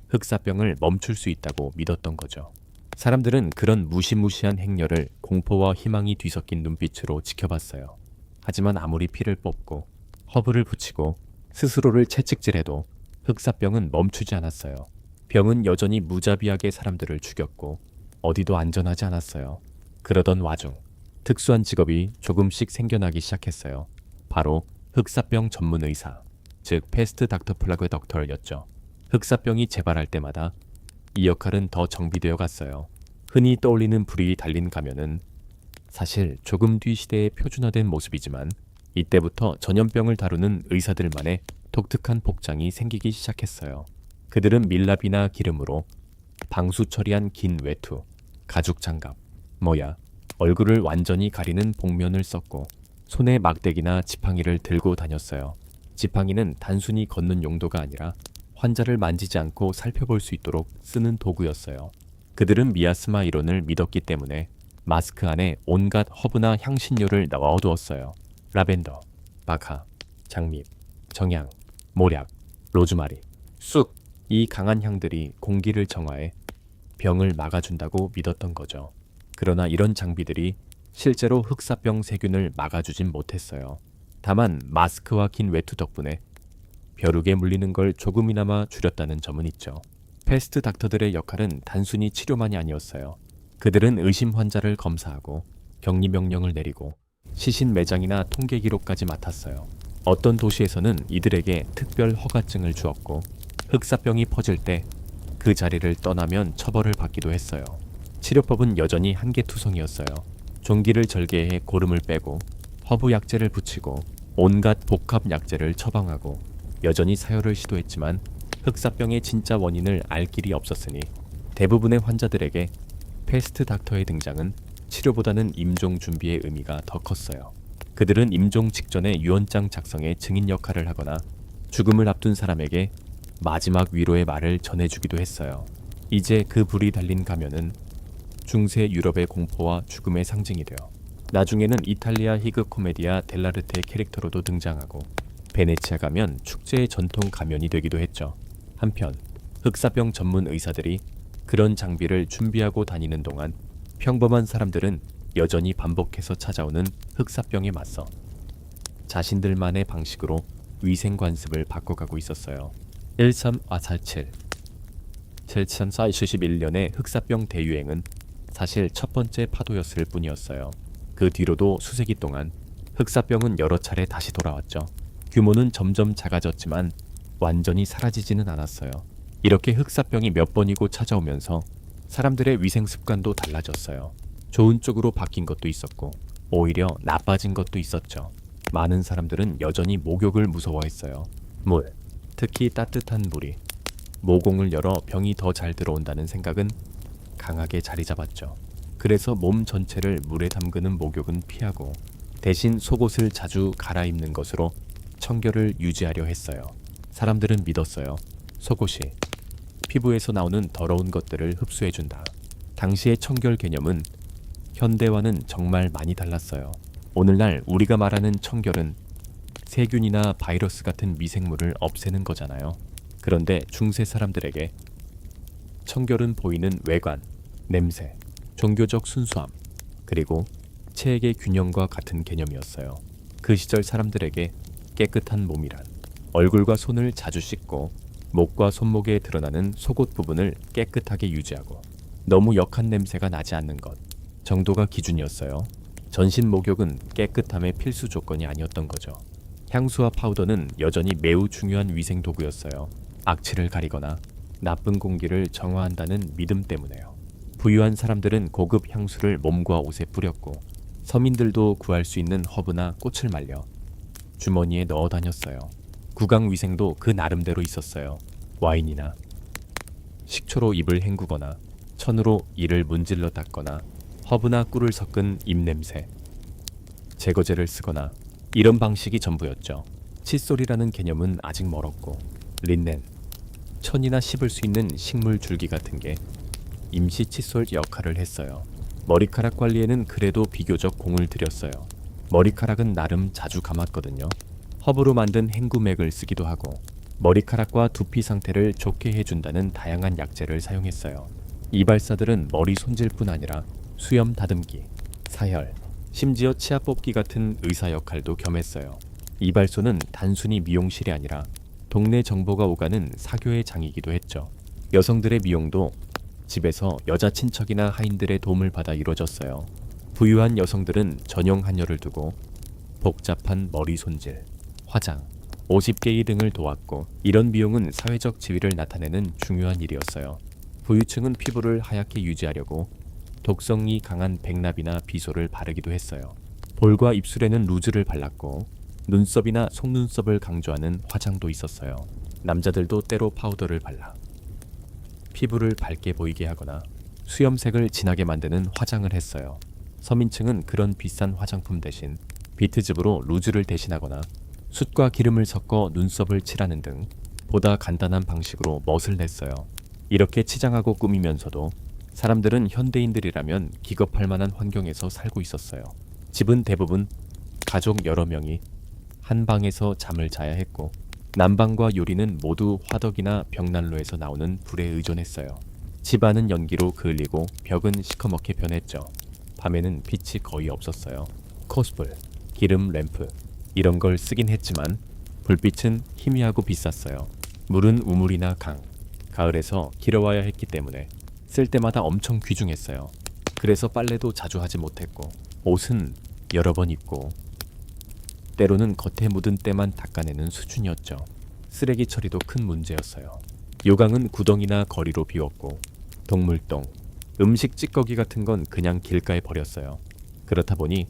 Speaker 1: 흑사병을 멈출 수 있다고 믿었던 거죠. 사람들은 그런 무시무시한 행렬을 공포와 희망이 뒤섞인 눈빛으로 지켜봤어요. 하지만 아무리 피를 뽑고 허브를 붙이고 스스로를 채찍질해도 흑사병은 멈추지 않았어요. 병은 여전히 무자비하게 사람들을 죽였고 어디도 안전하지 않았어요. 그러던 와중 특수한 직업이 조금씩 생겨나기 시작했어요. 바로 흑사병 전문 의사, 즉 패스트 닥터 플라그 덕터였죠. 흑사병이 재발할 때마다 이 역할은 더 정비되어 갔어요. 흔히 떠올리는 불이 달린 가면은 사실 조금 뒤 시대에 표준화된 모습이지만 이때부터 전염병을 다루는 의사들만의 독특한 복장이 생기기 시작했어요. 그들은 밀랍이나 기름으로 방수 처리한 긴 외투, 가죽 장갑, 얼굴을 완전히 가리는 복면을 썼고 손에 막대기나 지팡이를 들고 다녔어요. 지팡이는 단순히 걷는 용도가 아니라 환자를 만지지 않고 살펴볼 수 있도록 쓰는 도구였어요. 그들은 미아스마 이론을 믿었기 때문에 마스크 안에 온갖 허브나 향신료를 넣어두었어요. 라벤더, 박하, 장미, 정향, 모략, 로즈마리, 쑥. 이 강한 향들이 공기를 정화해 병을 막아준다고 믿었던 거죠. 그러나 이런 장비들이 실제로 흑사병 세균을 막아주진 못했어요. 다만 마스크와 긴 외투 덕분에 벼룩에 물리는 걸 조금이나마 줄였다는 점은 있죠. 패스트 닥터들의 역할은 단순히 치료만이 아니었어요. 그들은 의심 환자를 검사하고 격리 명령을 내리고 시신 매장이나 통계 기록까지 맡았어요. 어떤 도시에서는 이들에게 특별 허가증을 주었고 흑사병이 퍼질 때 그 자리를 떠나면 처벌을 받기도 했어요. 치료법은 여전히 한계투성이었어요. 종기를 절개해 고름을 빼고 허브 약재를 붙이고 온갖 복합 약재를 처방하고 여전히 사혈을 시도했지만 흑사병의 진짜 원인을 알 길이 없었으니 대부분의 환자들에게 패스트 닥터의 등장은 치료보다는 임종 준비의 의미가 더 컸어요. 그들은 임종 직전에 유언장 작성에 증인 역할을 하거나 죽음을 앞둔 사람에게 마지막 위로의 말을 전해주기도 했어요. 이제 그 불이 달린 가면은 중세 유럽의 공포와 죽음의 상징이 되어 나중에는 이탈리아 희극 코메디아 델라르테의 캐릭터로도 등장하고 베네치아 가면 축제의 전통 가면이 되기도 했죠. 한편 흑사병 전문 의사들이 그런 장비를 준비하고 다니는 동안 평범한 사람들은 여전히 반복해서 찾아오는 흑사병에 맞서 자신들만의 방식으로 위생 관습을 바꿔가고 있었어요. 1347 7471년의 흑사병 대유행은 사실 첫 번째 파도였을 뿐이었어요. 그 뒤로도 수세기 동안 흑사병은 여러 차례 다시 돌아왔죠. 규모는 점점 작아졌지만 완전히 사라지지는 않았어요. 이렇게 흑사병이 몇 번이고 찾아오면서 사람들의 위생 습관도 달라졌어요. 좋은 쪽으로 바뀐 것도 있었고 오히려 나빠진 것도 있었죠. 많은 사람들은 여전히 목욕을 무서워했어요. 물, 특히 따뜻한 물이 모공을 열어 병이 더 잘 들어온다는 생각은 강하게 자리 잡았죠. 그래서 몸 전체를 물에 담그는 목욕은 피하고 대신 속옷을 자주 갈아입는 것으로 청결을 유지하려 했어요. 사람들은 믿었어요. 속옷이 피부에서 나오는 더러운 것들을 흡수해준다. 당시의 청결 개념은 현대와는 정말 많이 달랐어요. 오늘날 우리가 말하는 청결은 세균이나 바이러스 같은 미생물을 없애는 거잖아요. 그런데 중세 사람들에게 청결은 보이는 외관, 냄새, 종교적 순수함, 그리고 체액의 균형과 같은 개념이었어요. 그 시절 사람들에게 깨끗한 몸이란 얼굴과 손을 자주 씻고 목과 손목에 드러나는 속옷 부분을 깨끗하게 유지하고 너무 역한 냄새가 나지 않는 것 정도가 기준이었어요. 전신 목욕은 깨끗함의 필수 조건이 아니었던 거죠. 향수와 파우더는 여전히 매우 중요한 위생 도구였어요. 악취를 가리거나 나쁜 공기를 정화한다는 믿음 때문에요. 부유한 사람들은 고급 향수를 몸과 옷에 뿌렸고 서민들도 구할 수 있는 허브나 꽃을 말려 주머니에 넣어 다녔어요. 구강 위생도 그 나름대로 있었어요. 와인이나 식초로 입을 헹구거나 천으로 이를 문질러 닦거나 허브나 꿀을 섞은 입냄새, 제거제를 쓰거나 이런 방식이 전부였죠. 칫솔이라는 개념은 아직 멀었고 린넨, 천이나 씹을 수 있는 식물 줄기 같은 게 임시 칫솔 역할을 했어요. 머리카락 관리에는 그래도 비교적 공을 들였어요. 머리카락은 나름 자주 감았거든요. 허브로 만든 헹구맥을 쓰기도 하고 머리카락과 두피 상태를 좋게 해준다는 다양한 약재를 사용했어요. 이발사들은 머리 손질뿐 아니라 수염 다듬기, 사혈, 심지어 치아 뽑기 같은 의사 역할도 겸했어요. 이발소는 단순히 미용실이 아니라 동네 정보가 오가는 사교의 장이기도 했죠. 여성들의 미용도 집에서 여자 친척이나 하인들의 도움을 받아 이루어졌어요. 부유한 여성들은 전용 한여를 두고 복잡한 머리 손질, 화장, 50개의 등을 도왔고 이런 미용은 사회적 지위를 나타내는 중요한 일이었어요. 부유층은 피부를 하얗게 유지하려고 독성이 강한 백납이나 비소를 바르기도 했어요. 볼과 입술에는 루즈를 발랐고 눈썹이나 속눈썹을 강조하는 화장도 있었어요. 남자들도 때로 파우더를 발라 피부를 밝게 보이게 하거나 수염색을 진하게 만드는 화장을 했어요. 서민층은 그런 비싼 화장품 대신 비트즙으로 루즈를 대신하거나 숯과 기름을 섞어 눈썹을 칠하는 등 보다 간단한 방식으로 멋을 냈어요. 이렇게 치장하고 꾸미면서도 사람들은 현대인들이라면 기겁할 만한 환경에서 살고 있었어요. 집은 대부분 가족 여러 명이 한 방에서 잠을 자야 했고 난방과 요리는 모두 화덕이나 벽난로에서 나오는 불에 의존했어요. 집안은 연기로 그을리고 벽은 시커멓게 변했죠. 밤에는 빛이 거의 없었어요. 코스불, 기름 램프 이런 걸 쓰긴 했지만 불빛은 희미하고 비쌌어요. 물은 우물이나 강, 가을에서 길어와야 했기 때문에 쓸 때마다 엄청 귀중했어요. 그래서 빨래도 자주 하지 못했고 옷은 여러 번 입고 때로는 겉에 묻은 때만 닦아내는 수준이었죠. 쓰레기 처리도 큰 문제였어요. 요강은 구덩이나 거리로 비웠고 동물똥, 음식 찌꺼기 같은 건 그냥 길가에 버렸어요. 그렇다 보니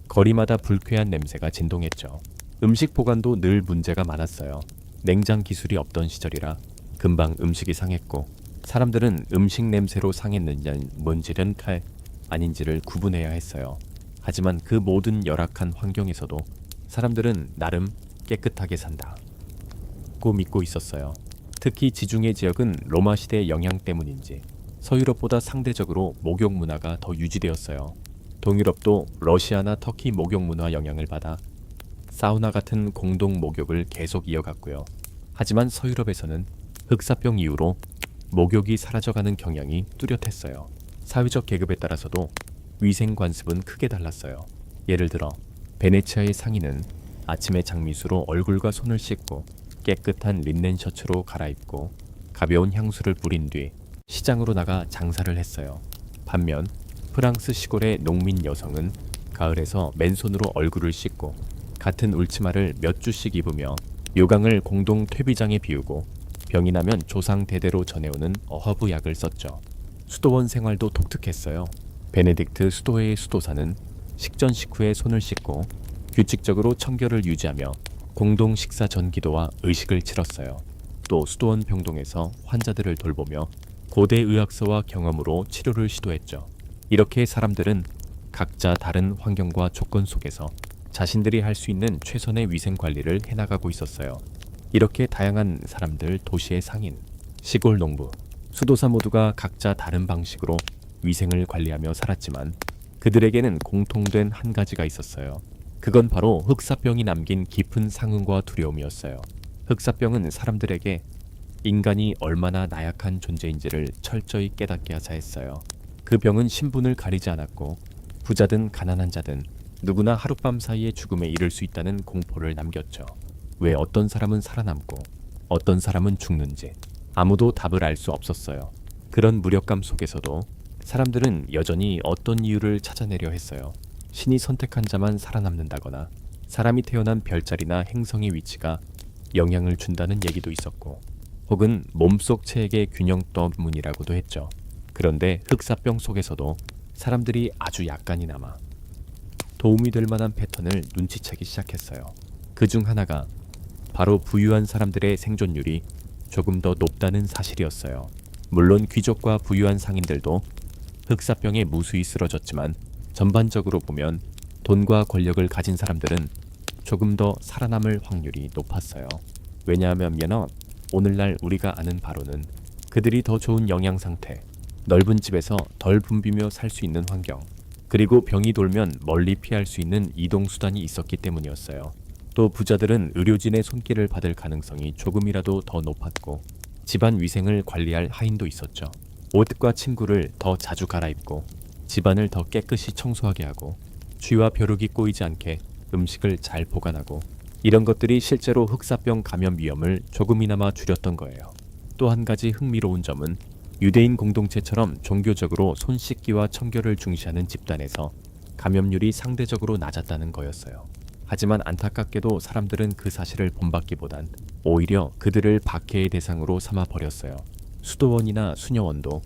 Speaker 1: 거리마다 불쾌한 냄새가 진동했죠. 음식 보관도 늘 문제가 많았어요. 냉장 기술이 없던 시절이라 금방 음식이 상했고 사람들은 음식 냄새로 상했느냐는 문지른 칼 아닌지를 구분해야 했어요. 하지만 그 모든 열악한 환경에서도 사람들은 나름 깨끗하게 산다고 믿고 있었어요. 특히 지중해 지역은 로마 시대의 영향 때문인지 서유럽보다 상대적으로 목욕 문화가 더 유지되었어요. 동유럽도 러시아나 터키 목욕 문화 영향을 받아 사우나 같은 공동 목욕을 계속 이어갔고요. 하지만 서유럽에서는 흑사병 이후로 목욕이 사라져가는 경향이 뚜렷했어요. 사회적 계급에 따라서도 위생 관습은 크게 달랐어요. 예를 들어 베네치아의 상인은 아침에 장미수로 얼굴과 손을 씻고 깨끗한 린넨 셔츠로 갈아입고 가벼운 향수를 뿌린 뒤 시장으로 나가 장사를 했어요. 반면 프랑스 시골의 농민 여성은 가을에서 맨손으로 얼굴을 씻고 같은 울치마를 몇 주씩 입으며 요강을 공동 퇴비장에 비우고 병이 나면 조상 대대로 전해오는 어허브 약을 썼죠. 수도원 생활도 독특했어요. 베네딕트 수도회의 수도사는 식전 식후에 손을 씻고 규칙적으로 청결을 유지하며 공동 식사 전 기도와 의식을 치렀어요. 또 수도원 병동에서 환자들을 돌보며 고대 의학서와 경험으로 치료를 시도했죠. 이렇게 사람들은 각자 다른 환경과 조건 속에서 자신들이 할 수 있는 최선의 위생 관리를 해나가고 있었어요. 이렇게 다양한 사람들, 도시의 상인, 시골 농부, 수도사 모두가 각자 다른 방식으로 위생을 관리하며 살았지만 그들에게는 공통된 한 가지가 있었어요. 그건 바로 흑사병이 남긴 깊은 상흔과 두려움이었어요. 흑사병은 사람들에게 인간이 얼마나 나약한 존재인지를 철저히 깨닫게 하자 했어요. 그 병은 신분을 가리지 않았고 부자든 가난한 자든 누구나 하룻밤 사이에 죽음에 이를 수 있다는 공포를 남겼죠. 왜 어떤 사람은 살아남고 어떤 사람은 죽는지 아무도 답을 알 수 없었어요. 그런 무력감 속에서도 사람들은 여전히 어떤 이유를 찾아내려 했어요. 신이 선택한 자만 살아남는다거나 사람이 태어난 별자리나 행성의 위치가 영향을 준다는 얘기도 있었고 혹은 몸속 체액의 균형 때문이라고도 했죠. 그런데 흑사병 속에서도 사람들이 아주 약간이나마 도움이 될 만한 패턴을 눈치채기 시작했어요. 그 중 하나가 바로 부유한 사람들의 생존율이 조금 더 높다는 사실이었어요. 물론 귀족과 부유한 상인들도 흑사병에 무수히 쓰러졌지만 전반적으로 보면 돈과 권력을 가진 사람들은 조금 더 살아남을 확률이 높았어요. 왜냐하면 오늘날 우리가 아는 바로는 그들이 더 좋은 영양 상태, 넓은 집에서 덜 붐비며 살 수 있는 환경, 그리고 병이 돌면 멀리 피할 수 있는 이동수단이 있었기 때문이었어요. 또 부자들은 의료진의 손길을 받을 가능성이 조금이라도 더 높았고 집안 위생을 관리할 하인도 있었죠. 옷과 침구를 더 자주 갈아입고 집안을 더 깨끗이 청소하게 하고 쥐와 벼룩이 꼬이지 않게 음식을 잘 보관하고 이런 것들이 실제로 흑사병 감염 위험을 조금이나마 줄였던 거예요. 또 한 가지 흥미로운 점은 유대인 공동체처럼 종교적으로 손 씻기와 청결을 중시하는 집단에서 감염률이 상대적으로 낮았다는 거였어요. 하지만 안타깝게도 사람들은 그 사실을 본받기보단 오히려 그들을 박해의 대상으로 삼아 버렸어요. 수도원이나 수녀원도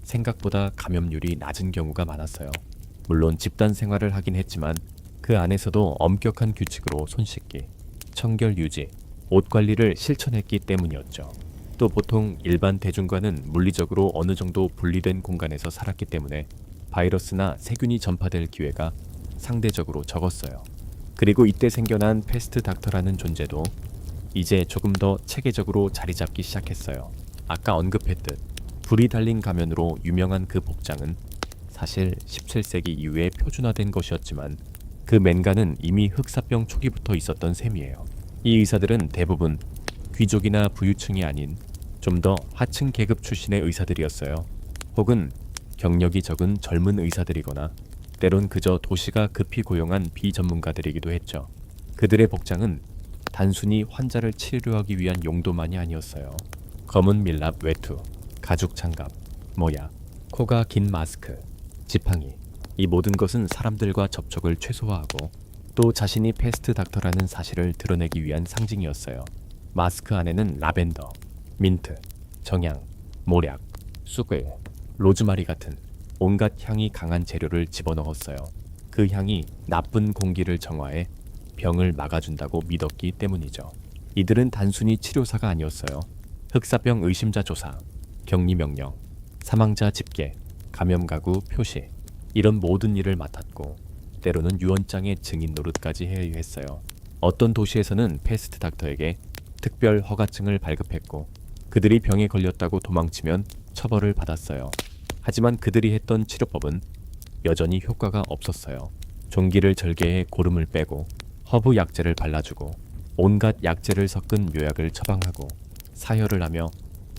Speaker 1: 생각보다 감염률이 낮은 경우가 많았어요. 물론 집단 생활을 하긴 했지만 그 안에서도 엄격한 규칙으로 손 씻기, 청결 유지, 옷 관리를 실천했기 때문이었죠. 또 보통 일반 대중과는 물리적으로 어느 정도 분리된 공간에서 살았기 때문에 바이러스나 세균이 전파될 기회가 상대적으로 적었어요. 그리고 이때 생겨난 패스트 닥터라는 존재도 이제 조금 더 체계적으로 자리 잡기 시작했어요. 아까 언급했듯 불이 달린 가면으로 유명한 그 복장은 사실 17세기 이후에 표준화된 것이었지만 그 맨가는 이미 흑사병 초기부터 있었던 셈이에요. 이 의사들은 대부분 귀족이나 부유층이 아닌 좀 더 하층 계급 출신의 의사들이었어요. 혹은 경력이 적은 젊은 의사들이거나 때론 그저 도시가 급히 고용한 비전문가들이기도 했죠. 그들의 복장은 단순히 환자를 치료하기 위한 용도만이 아니었어요. 검은 밀랍 외투, 가죽 장갑, 모야, 코가 긴 마스크, 지팡이. 이 모든 것은 사람들과 접촉을 최소화하고 또 자신이 패스트 닥터라는 사실을 드러내기 위한 상징이었어요. 마스크 안에는 라벤더, 민트, 정향, 모략, 쑥을, 로즈마리 같은 온갖 향이 강한 재료를 집어넣었어요. 그 향이 나쁜 공기를 정화해 병을 막아준다고 믿었기 때문이죠. 이들은 단순히 치료사가 아니었어요. 흑사병 의심자 조사, 격리 명령, 사망자 집계, 감염 가구 표시, 이런 모든 일을 맡았고 때로는 유언장의 증인 노릇까지 해야 했어요. 어떤 도시에서는 패스트 닥터에게 특별 허가증을 발급했고 그들이 병에 걸렸다고 도망치면 처벌을 받았어요. 하지만 그들이 했던 치료법은 여전히 효과가 없었어요. 종기를 절개해 고름을 빼고 허브 약재를 발라주고 온갖 약재를 섞은 묘약을 처방하고 사혈을 하며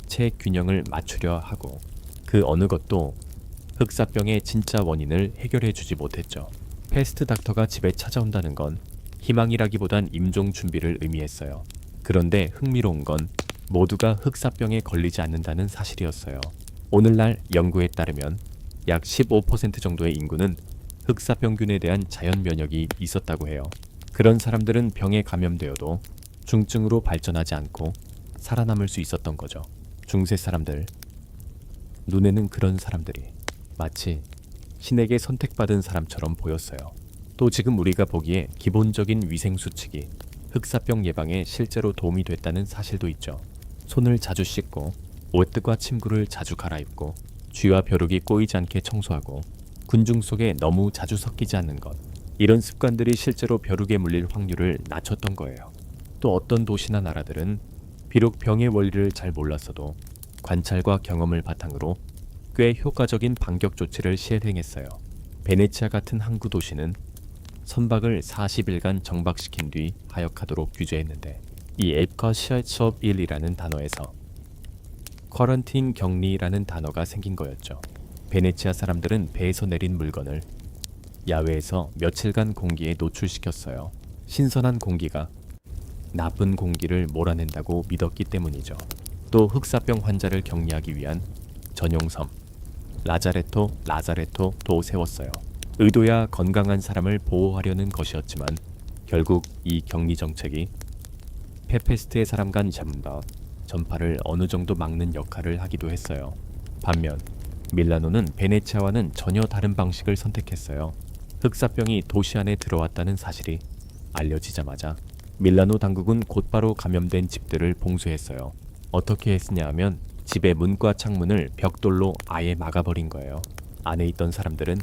Speaker 1: 체균형을 맞추려 하고 그 어느 것도 흑사병의 진짜 원인을 해결해 주지 못했죠. 패스트 닥터가 집에 찾아온다는 건 희망이라기보단 임종 준비를 의미했어요. 그런데 흥미로운 건 모두가 흑사병에 걸리지 않는다는 사실이었어요. 오늘날 연구에 따르면 약 15% 정도의 인구는 흑사병균에 대한 자연 면역이 있었다고 해요. 그런 사람들은 병에 감염되어도 중증으로 발전하지 않고 살아남을 수 있었던 거죠. 중세 사람들, 눈에는 그런 사람들이 마치 신에게 선택받은 사람처럼 보였어요. 또 지금 우리가 보기에 기본적인 위생 수칙이 흑사병 예방에 실제로 도움이 됐다는 사실도 있죠. 손을 자주 씻고 옷과 침구를 자주 갈아입고 쥐와 벼룩이 꼬이지 않게 청소하고 군중 속에 너무 자주 섞이지 않는 것, 이런 습관들이 실제로 벼룩에 물릴 확률을 낮췄던 거예요. 또 어떤 도시나 나라들은 비록 병의 원리를 잘 몰랐어도 관찰과 경험을 바탕으로 꽤 효과적인 반격 조치를 시행했어요. 베네치아 같은 항구 도시는 선박을 40일간 정박시킨 뒤 하역하도록 규제했는데 이 앱과 시어첩 1이라는 단어에서 쿼런틴 격리라는 단어가 생긴 거였죠. 베네치아 사람들은 배에서 내린 물건을 야외에서 며칠간 공기에 노출시켰어요. 신선한 공기가 나쁜 공기를 몰아낸다고 믿었기 때문이죠. 또 흑사병 환자를 격리하기 위한 전용섬 라자레토도 세웠어요. 의도야 건강한 사람을 보호하려는 것이었지만 결국 이 격리 정책이 페페스트의 사람 간 전파를 어느 정도 막는 역할을 하기도 했어요. 반면 밀라노는 베네치아와는 전혀 다른 방식을 선택했어요. 흑사병이 도시 안에 들어왔다는 사실이 알려지자마자 밀라노 당국은 곧바로 감염된 집들을 봉쇄했어요. 어떻게 했으냐 하면 집의 문과 창문을 벽돌로 아예 막아버린 거예요. 안에 있던 사람들은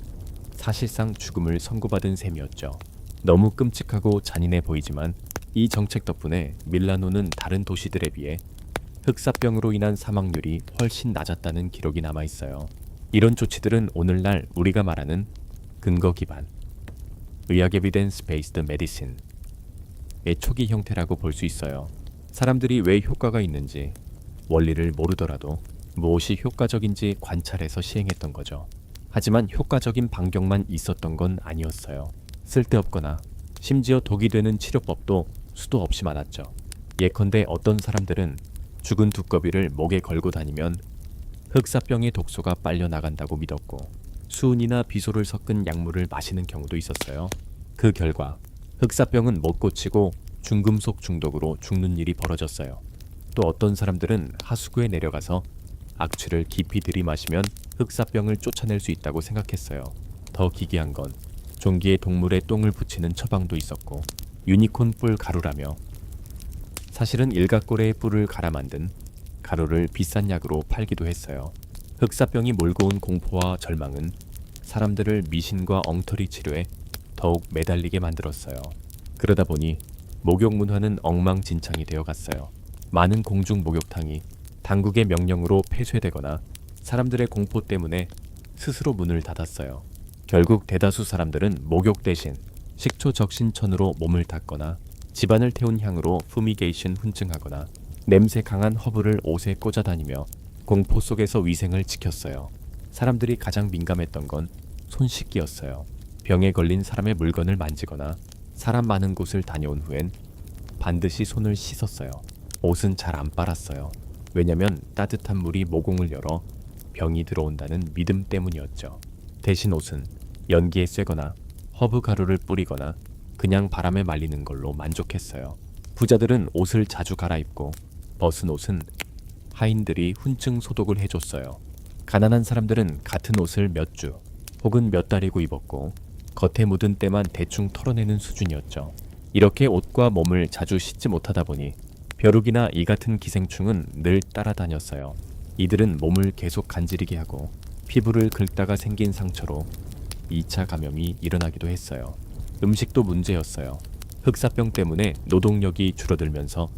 Speaker 1: 사실상 죽음을 선고받은 셈이었죠. 너무 끔찍하고 잔인해 보이지만 이 정책 덕분에 밀라노는 다른 도시들에 비해 흑사병으로 인한 사망률이 훨씬 낮았다는 기록이 남아 있어요. 이런 조치들은 오늘날 우리가 말하는 근거 기반, 의학 에비덴스 베이스드 메디신의 초기 형태라고 볼 수 있어요. 사람들이 왜 효과가 있는지 원리를 모르더라도 무엇이 효과적인지 관찰해서 시행했던 거죠. 하지만 효과적인 반격만 있었던 건 아니었어요. 쓸데없거나 심지어 독이 되는 치료법도 수도 없이 많았죠. 예컨대 어떤 사람들은 죽은 두꺼비를 목에 걸고 다니면 흑사병의 독소가 빨려 나간다고 믿었고 수은이나 비소를 섞은 약물을 마시는 경우도 있었어요. 그 결과 흑사병은 못 고치고 중금속 중독으로 죽는 일이 벌어졌어요. 또 어떤 사람들은 하수구에 내려가서 악취를 깊이 들이마시면 흑사병을 쫓아낼 수 있다고 생각했어요. 더 기괴한 건 종기에 동물의 똥을 붙이는 처방도 있었고 유니콘 뿔 가루라며 사실은 일각고래의 뿔을 갈아 만든 가루를 비싼 약으로 팔기도 했어요. 흑사병이 몰고 온 공포와 절망은 사람들을 미신과 엉터리 치료에 더욱 매달리게 만들었어요. 그러다 보니 목욕 문화는 엉망진창이 되어 갔어요. 많은 공중 목욕탕이 당국의 명령으로 폐쇄되거나 사람들의 공포 때문에 스스로 문을 닫았어요. 결국 대다수 사람들은 목욕 대신 식초 적신천으로 몸을 닦거나 집안을 태운 향으로 푸미게이션 훈증하거나 냄새 강한 허브를 옷에 꽂아 다니며 공포 속에서 위생을 지켰어요. 사람들이 가장 민감했던 건 손 씻기였어요. 병에 걸린 사람의 물건을 만지거나 사람 많은 곳을 다녀온 후엔 반드시 손을 씻었어요. 옷은 잘 안 빨았어요. 왜냐면 따뜻한 물이 모공을 열어 병이 들어온다는 믿음 때문이었죠. 대신 옷은 연기에 쐬거나 허브 가루를 뿌리거나 그냥 바람에 말리는 걸로 만족했어요. 부자들은 옷을 자주 갈아입고 벗은 옷은 하인들이 훈증 소독을 해줬어요. 가난한 사람들은 같은 옷을 몇 주 혹은 몇 달 입고 입었고 겉에 묻은 때만 대충 털어내는 수준이었죠. 이렇게 옷과 몸을 자주 씻지 못하다 보니 벼룩이나 이 같은 기생충은 늘 따라다녔어요. 이들은 몸을 계속 간지리게 하고 피부를 긁다가 생긴 상처로 2차 감염이 일어나기도 했어요. 음식도 문제였어요. 흑사병 때문에 노동력이 줄어들면서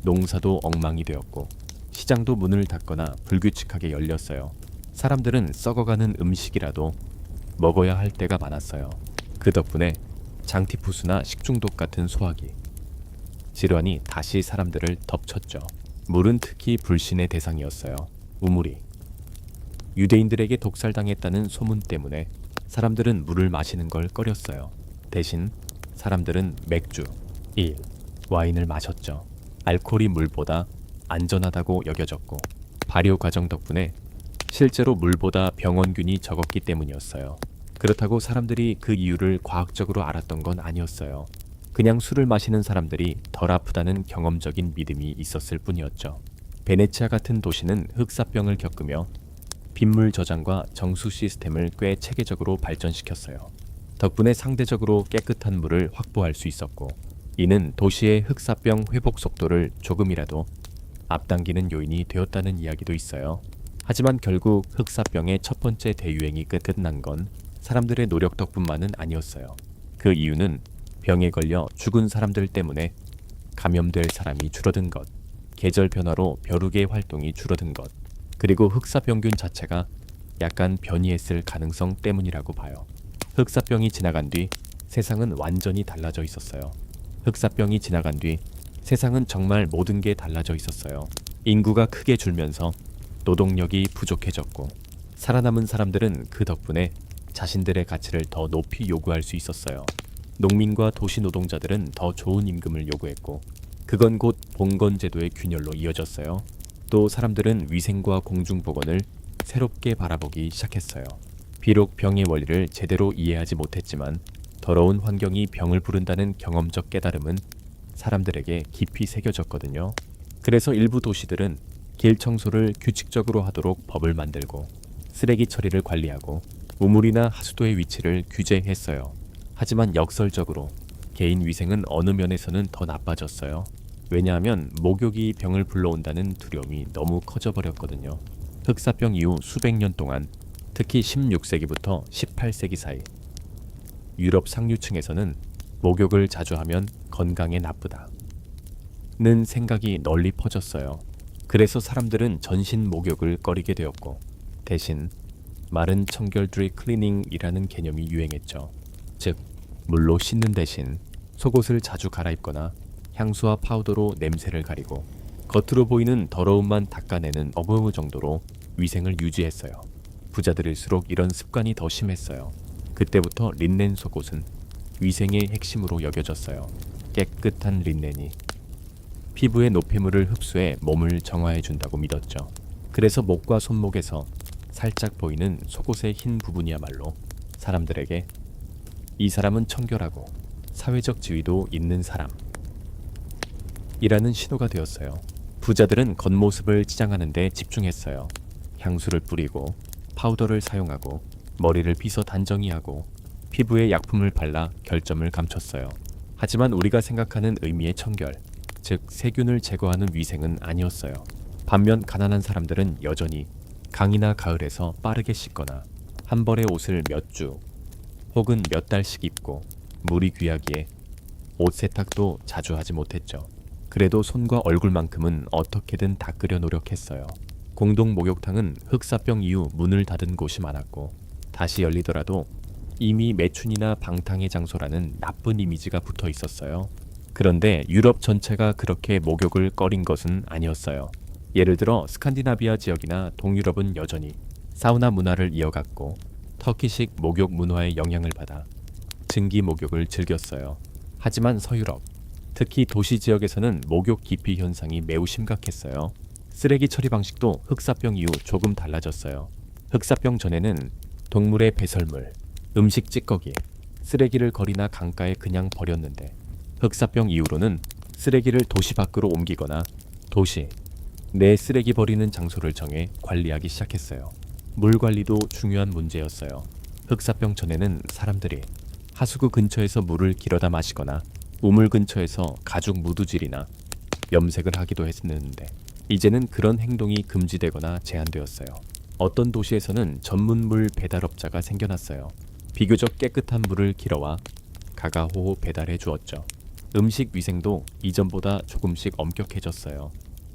Speaker 1: 농사도 엉망이 되었고 시장도 문을 닫거나 불규칙하게 열렸어요. 사람들은 썩어가는 음식이라도 먹어야 할 때가 많았어요. 그 덕분에 장티푸스나 식중독 같은 소화기 질환이 다시 사람들을 덮쳤죠. 물은 특히 불신의 대상이었어요. 우물이 유대인들에게 독살당했다는 소문 때문에 사람들은 물을 마시는 걸 꺼렸어요. 대신 사람들은 맥주, 와인을 마셨죠. 알코올이 물보다 안전하다고 여겨졌고 발효 과정 덕분에 실제로 물보다 병원균이 적었기 때문이었어요. 그렇다고 사람들이 그 이유를 과학적으로 알았던 건 아니었어요. 그냥 술을 마시는 사람들이 덜 아프다는 경험적인 믿음이 있었을 뿐이었죠. 베네치아 같은 도시는 흑사병을 겪으며 빗물 저장과 정수 시스템을 꽤 체계적으로 발전시켰어요. 덕분에 상대적으로 깨끗한 물을 확보할 수 있었고 이는 도시의 흑사병 회복 속도를 조금이라도 앞당기는 요인이 되었다는 이야기도 있어요. 하지만 결국 흑사병의 첫 번째 대유행이 끝난 건 사람들의 노력 덕분만은 아니었어요. 그 이유는 병에 걸려 죽은 사람들 때문에 감염될 사람이 줄어든 것, 계절 변화로 벼룩의 활동이 줄어든 것, 그리고 흑사병균 자체가 약간 변이했을 가능성 때문이라고 봐요. 흑사병이 지나간 뒤 세상은 완전히 달라져 있었어요. 흑사병이 지나간 뒤 세상은 정말 모든 게 달라져 있었어요. 인구가 크게 줄면서 노동력이 부족해졌고 살아남은 사람들은 그 덕분에 자신들의 가치를 더 높이 요구할 수 있었어요. 농민과 도시 노동자들은 더 좋은 임금을 요구했고 그건 곧 봉건제도의 균열로 이어졌어요. 또 사람들은 위생과 공중보건을 새롭게 바라보기 시작했어요. 비록 병의 원리를 제대로 이해하지 못했지만 더러운 환경이 병을 부른다는 경험적 깨달음은 사람들에게 깊이 새겨졌거든요. 그래서 일부 도시들은 길 청소를 규칙적으로 하도록 법을 만들고 쓰레기 처리를 관리하고 우물이나 하수도의 위치를 규제했어요. 하지만 역설적으로 개인 위생은 어느 면에서는 더 나빠졌어요. 왜냐하면 목욕이 병을 불러온다는 두려움이 너무 커져버렸거든요. 흑사병 이후 수백 년 동안 특히 16세기부터 18세기 사이 유럽 상류층에서는 목욕을 자주 하면 건강에 나쁘다 는 생각이 널리 퍼졌어요. 그래서 사람들은 전신 목욕을 꺼리게 되었고 대신 마른 청결 드리 클리닝이라는 개념이 유행했죠. 즉 물로 씻는 대신 속옷을 자주 갈아입거나 향수와 파우더로 냄새를 가리고 겉으로 보이는 더러움만 닦아내는 어느 정도로 위생을 유지했어요. 부자들일수록 이런 습관이 더 심했어요. 그때부터 린넨 속옷은 위생의 핵심으로 여겨졌어요. 깨끗한 린넨이 피부의 노폐물을 흡수해 몸을 정화해 준다고 믿었죠. 그래서 목과 손목에서 살짝 보이는 속옷의 흰 부분이야말로 사람들에게 이 사람은 청결하고 사회적 지위도 있는 사람 이라는 신호가 되었어요. 부자들은 겉모습을 치장하는 데 집중했어요. 향수를 뿌리고 파우더를 사용하고 머리를 빗어 단정히 하고 피부에 약품을 발라 결점을 감췄어요. 하지만 우리가 생각하는 의미의 청결, 즉 세균을 제거하는 위생은 아니었어요. 반면 가난한 사람들은 여전히 강이나 가을에서 빠르게 씻거나 한 벌의 옷을 몇 주 혹은 몇 달씩 입고 물이 귀하기에 옷 세탁도 자주 하지 못했죠. 그래도 손과 얼굴만큼은 어떻게든 닦으려 노력했어요. 공동 목욕탕은 흑사병 이후 문을 닫은 곳이 많았고 다시 열리더라도 이미 매춘이나 방탕의 장소라는 나쁜 이미지가 붙어 있었어요. 그런데 유럽 전체가 그렇게 목욕을 꺼린 것은 아니었어요. 예를 들어 스칸디나비아 지역이나 동유럽은 여전히 사우나 문화를 이어갔고 터키식 목욕 문화의 영향을 받아 증기 목욕을 즐겼어요. 하지만 서유럽, 특히 도시 지역에서는 목욕 기피 현상이 매우 심각했어요. 쓰레기 처리 방식도 흑사병 이후 조금 달라졌어요. 흑사병 전에는 동물의 배설물, 음식 찌꺼기, 쓰레기를 거리나 강가에 그냥 버렸는데 흑사병 이후로는 쓰레기를 도시 밖으로 옮기거나 도시 내 쓰레기 버리는 장소를 정해 관리하기 시작했어요. 물 관리도 중요한 문제였어요. 흑사병 전에는 사람들이 하수구 근처에서 물을 길어다 마시거나 우물 근처에서 가죽 무두질이나 염색을 하기도 했는데 이제는 그런 행동이 금지되거나 제한되었어요. 어떤 도시에서는 전문 물 배달업자가 생겨났어요. 비교적 깨끗한 물을 길어와 가가호호 배달해 주었죠. 음식 위생도 이전보다 조금씩 엄격해졌어요.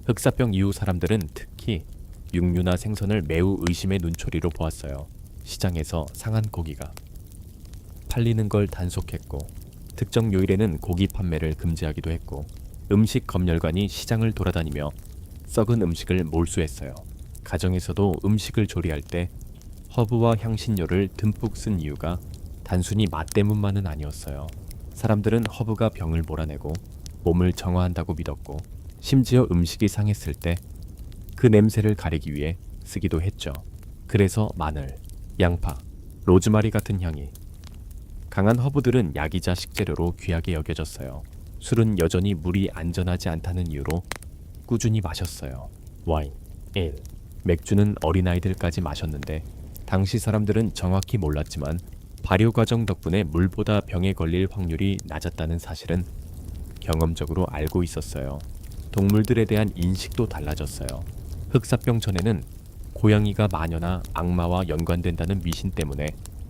Speaker 1: 흑사병 이후 사람들은 특히 육류나 생선을 매우 의심의 눈초리로 보았어요. 시장에서 상한 고기가 팔리는 걸 단속했고 특정 요일에는 고기 판매를 금지하기도 했고 음식 검열관이 시장을 돌아다니며 썩은 음식을 몰수했어요. 가정에서도 음식을 조리할 때 허브와 향신료를 듬뿍 쓴 이유가 단순히 맛 때문만은 아니었어요. 사람들은 허브가 병을 몰아내고 몸을 정화한다고 믿었고 심지어 음식이 상했을 때 그 냄새를 가리기 위해 쓰기도 했죠. 그래서 마늘, 양파, 로즈마리 같은 향이 강한 허브들은 약이자 식재료로 귀하게 여겨졌어요. 술은 여전히 물이 안전하지 않다는 이유로 꾸준히 마셨어요. 와인, 에일, 맥주는 어린아이들까지 마셨는데 당시 사람들은 정확히 몰랐지만 발효 과정 덕분에 물보다 병에 걸릴 확률이 낮았다는 사실은 경험적으로 알고 있었어요. 동물들에 대한 인식도 달라졌어요. 흑사병 전에는 고양이가 마녀나 악마와 연관된다는 미신 때문에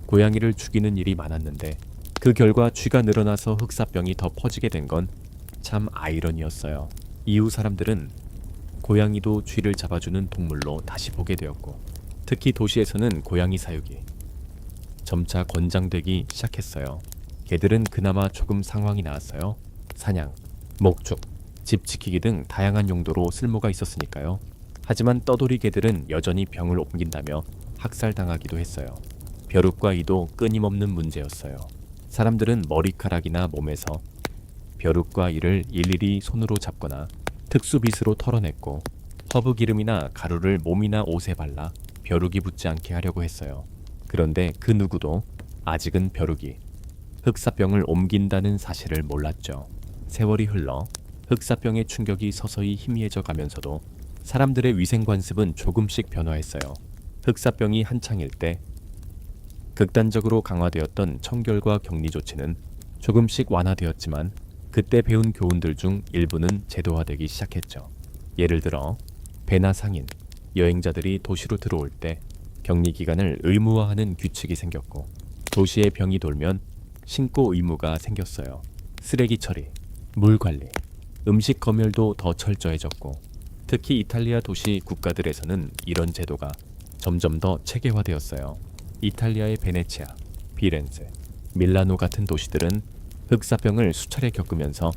Speaker 1: 고양이를 죽이는 일이 많았는데 그 결과 쥐가 늘어나서 흑사병이 더 퍼지게 된 건 참 아이러니였어요. 이후 사람들은 고양이도 쥐를 잡아주는 동물로 다시 보게 되었고 특히 도시에서는 고양이 사육이 점차 권장되기 시작했어요. 개들은 그나마 조금 상황이 나았어요. 사냥, 목축, 집 지키기 등 다양한 용도로 쓸모가 있었으니까요. 하지만 떠돌이 개들은 여전히 병을 옮긴다며 학살당하기도 했어요. 벼룩과 이도 끊임없는 문제였어요. 사람들은 머리카락이나 몸에서 벼룩과 이를 일일이 손으로 잡거나 특수빗으로 털어냈고 허브 기름이나 가루를 몸이나 옷에 발라 벼룩이 붙지 않게 하려고 했어요. 그런데 그 누구도 아직은 벼룩이 흑사병을 옮긴다는 사실을 몰랐죠. 세월이 흘러 흑사병의 충격이 서서히 희미해져 가면서도 사람들의 위생 관습은 조금씩 변화했어요. 흑사병이 한창일 때 극단적으로 강화되었던 청결과 격리 조치는 조금씩 완화되었지만 그때 배운 교훈들 중 일부는 제도화되기 시작했죠. 예를 들어 배나 상인, 여행자들이 도시로 들어올 때 격리 기간을 의무화하는 규칙이 생겼고 도시에 병이 돌면 신고 의무가 생겼어요. 쓰레기 처리, 물 관리, 음식 검열도 더 철저해졌고 특히 이탈리아 도시 국가들에서는 이런 제도가 점점 더 체계화되었어요. 이탈리아의 베네치아, 피렌체, 밀라노 같은 도시들은 흑사병을 수차례 겪으면서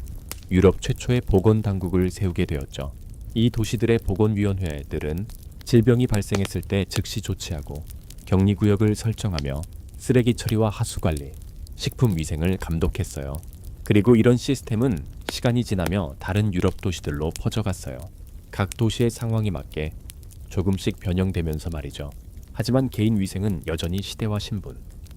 Speaker 1: 유럽 최초의 보건당국을 세우게 되었죠. 이 도시들의 보건위원회들은 질병이 발생했을 때 즉시 조치하고 격리구역을 설정하며 쓰레기 처리와 하수관리, 식품위생을 감독했어요. 그리고 이런 시스템은 시간이 지나며 다른 유럽 도시들로 퍼져갔어요. 각 도시의 상황에 맞게 조금씩 변형되면서 말이죠. 하지만 개인 위생은 여전히 시대와 신분,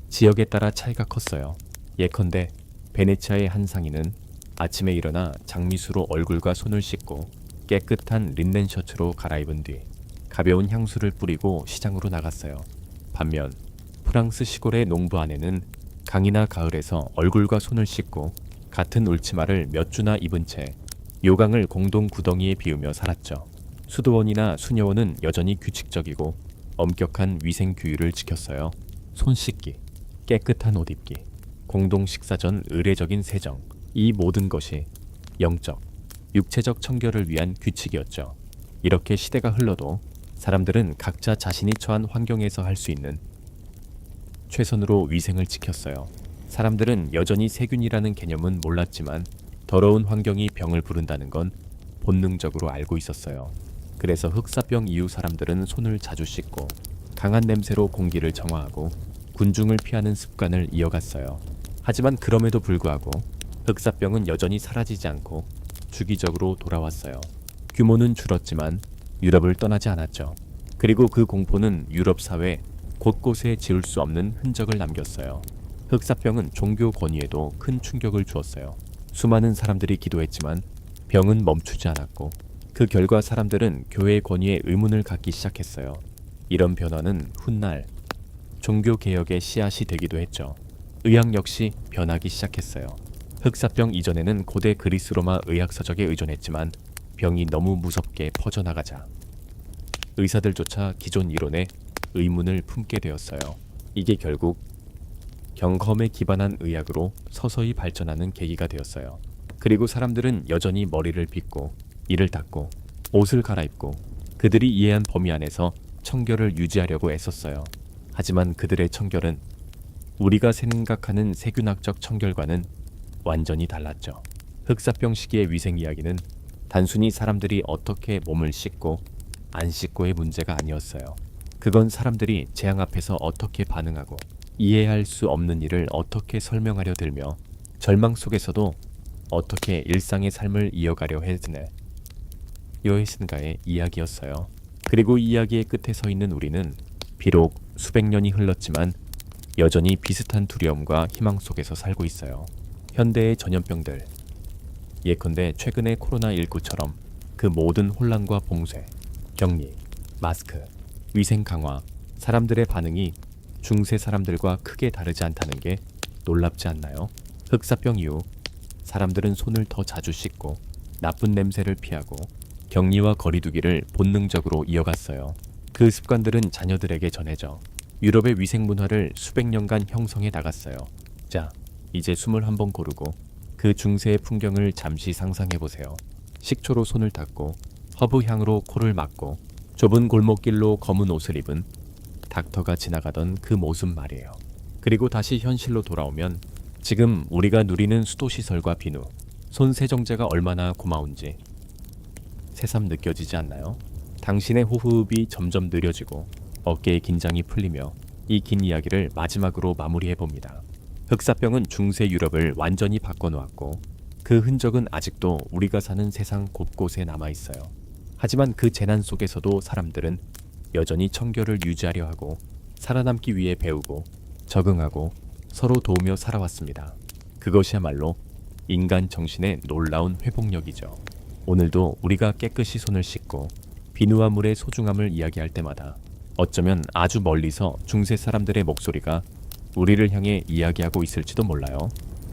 Speaker 1: 지역에 따라 차이가 컸어요. 예컨대 베네치아의 한 상인은 아침에 일어나 장미수로 얼굴과 손을 씻고 깨끗한 린넨 셔츠로 갈아입은 뒤 가벼운 향수를 뿌리고 시장으로 나갔어요. 반면 프랑스 시골의 농부 아내는 강이나 가을에서 얼굴과 손을 씻고 같은 울치마를 몇 주나 입은 채 요강을 공동 구덩이에 비우며 살았죠. 수도원이나 수녀원은 여전히 규칙적이고 엄격한 위생 규율을 지켰어요. 손 씻기, 깨끗한 옷 입기, 공동 식사 전 의례적인 세정, 이 모든 것이 영적, 육체적 청결을 위한 규칙이었죠. 이렇게 시대가 흘러도 사람들은 각자 자신이 처한 환경에서 할 수 있는 최선으로 위생을 지켰어요. 사람들은 여전히 세균이라는 개념은 몰랐지만 더러운 환경이 병을 부른다는 건 본능적으로 알고 있었어요. 그래서 흑사병 이후 사람들은 손을 자주 씻고 강한 냄새로 공기를 정화하고 군중을 피하는 습관을 이어갔어요. 하지만 그럼에도 불구하고 흑사병은 여전히 사라지지 않고 주기적으로 돌아왔어요. 규모는 줄었지만 유럽을 떠나지 않았죠. 그리고 그 공포는 유럽 사회 곳곳에 지울 수 없는 흔적을 남겼어요. 흑사병은 종교 권위에도 큰 충격을 주었어요. 수많은 사람들이 기도했지만 병은 멈추지 않았고 그 결과 사람들은 교회의 권위에 의문을 갖기 시작했어요. 이런 변화는 훗날 종교 개혁의 씨앗이 되기도 했죠. 의학 역시 변하기 시작했어요. 흑사병 이전에는 고대 그리스 로마 의학 서적에 의존했지만 병이 너무 무섭게 퍼져나가자 의사들조차 기존 이론에 의문을 품게 되었어요. 이게 결국 경험에 기반한 의학으로 서서히 발전하는 계기가 되었어요. 그리고 사람들은 여전히 머리를 빗고 이를 닦고 옷을 갈아입고 그들이 이해한 범위 안에서 청결을 유지하려고 애썼어요. 하지만 그들의 청결은 우리가 생각하는 세균학적 청결과는 완전히 달랐죠. 흑사병 시기의 위생 이야기는 단순히 사람들이 어떻게 몸을 씻고 안 씻고의 문제가 아니었어요. 그건 사람들이 재앙 앞에서 어떻게 반응하고 이해할 수 없는 일을 어떻게 설명하려 들며 절망 속에서도 어떻게 일상의 삶을 이어가려 했네. 여헤슨가의 이야기였어요. 그리고 이 이야기의 끝에 서 있는 우리는 비록 수백 년이 흘렀지만 여전히 비슷한 두려움과 희망 속에서 살고 있어요. 현대의 전염병들, 예컨대 최근의 코로나19처럼 그 모든 혼란과 봉쇄, 격리, 마스크, 위생 강화, 사람들의 반응이 중세 사람들과 크게 다르지 않다는 게 놀랍지 않나요? 흑사병 이후 사람들은 손을 더 자주 씻고 나쁜 냄새를 피하고 격리와 거리두기를 본능적으로 이어갔어요. 그 습관들은 자녀들에게 전해져 유럽의 위생 문화를 수백 년간 형성해 나갔어요. 자, 이제 숨을 한번 고르고 그 중세의 풍경을 잠시 상상해 보세요. 식초로 손을 닦고 허브 향으로 코를 막고 좁은 골목길로 검은 옷을 입은 닥터가 지나가던 그 모습 말이에요. 그리고 다시 현실로 돌아오면 지금 우리가 누리는 수도시설과 비누, 손 세정제가 얼마나 고마운지 새삼 느껴지지 않나요? 당신의 호흡이 점점 느려지고 어깨의 긴장이 풀리며 이 긴 이야기를 마지막으로 마무리해봅니다. 흑사병은 중세 유럽을 완전히 바꿔놓았고 그 흔적은 아직도 우리가 사는 세상 곳곳에 남아있어요. 하지만 그 재난 속에서도 사람들은 여전히 청결을 유지하려 하고 살아남기 위해 배우고 적응하고 서로 도우며 살아왔습니다. 그것이야말로 인간 정신의 놀라운 회복력이죠. 오늘도 우리가 깨끗이 손을 씻고 비누와 물의 소중함을 이야기할 때마다 어쩌면 아주 멀리서 중세 사람들의 목소리가 우리를 향해 이야기하고 있을지도 몰라요.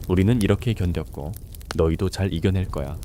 Speaker 1: 우리는 이렇게 견뎠고 너희도 잘 이겨낼 거야.